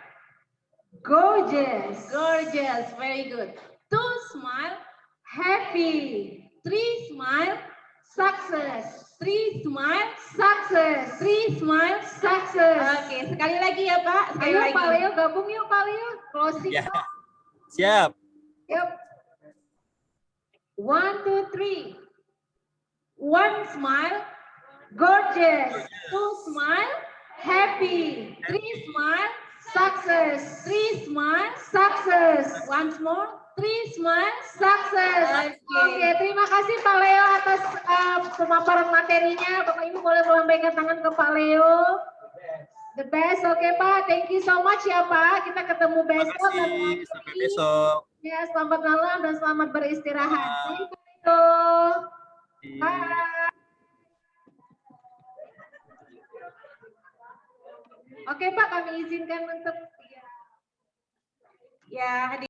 Gorgeous. Gorgeous. Very good. Two smile. Happy. Three smile. Success. Three smile. Success. Three smile. Success. Oke, sekali lagi ya Pak. Sekali Ayo lagi. Pak Leo, gabung yuk Pak Leo. Closing. Ya. Siap. Yuk. 1, 2, 3. One smile. Gorgeous. Two smile. Happy. Three smile. Success. Three smile. Success. Once more. Three smile. Success. Oke, terima kasih Pak Leo atas pemaparan materinya. Bapak Ibu boleh melambaikan tangan ke Pak Leo. The best, oke Pak. Thank you so much ya Pak. Kita ketemu besok. Terima kasih. Sampai besok. Ya, selamat malam dan selamat beristirahat. Thank you. Bye. Oke Pak, kami izinkan untuk Ya,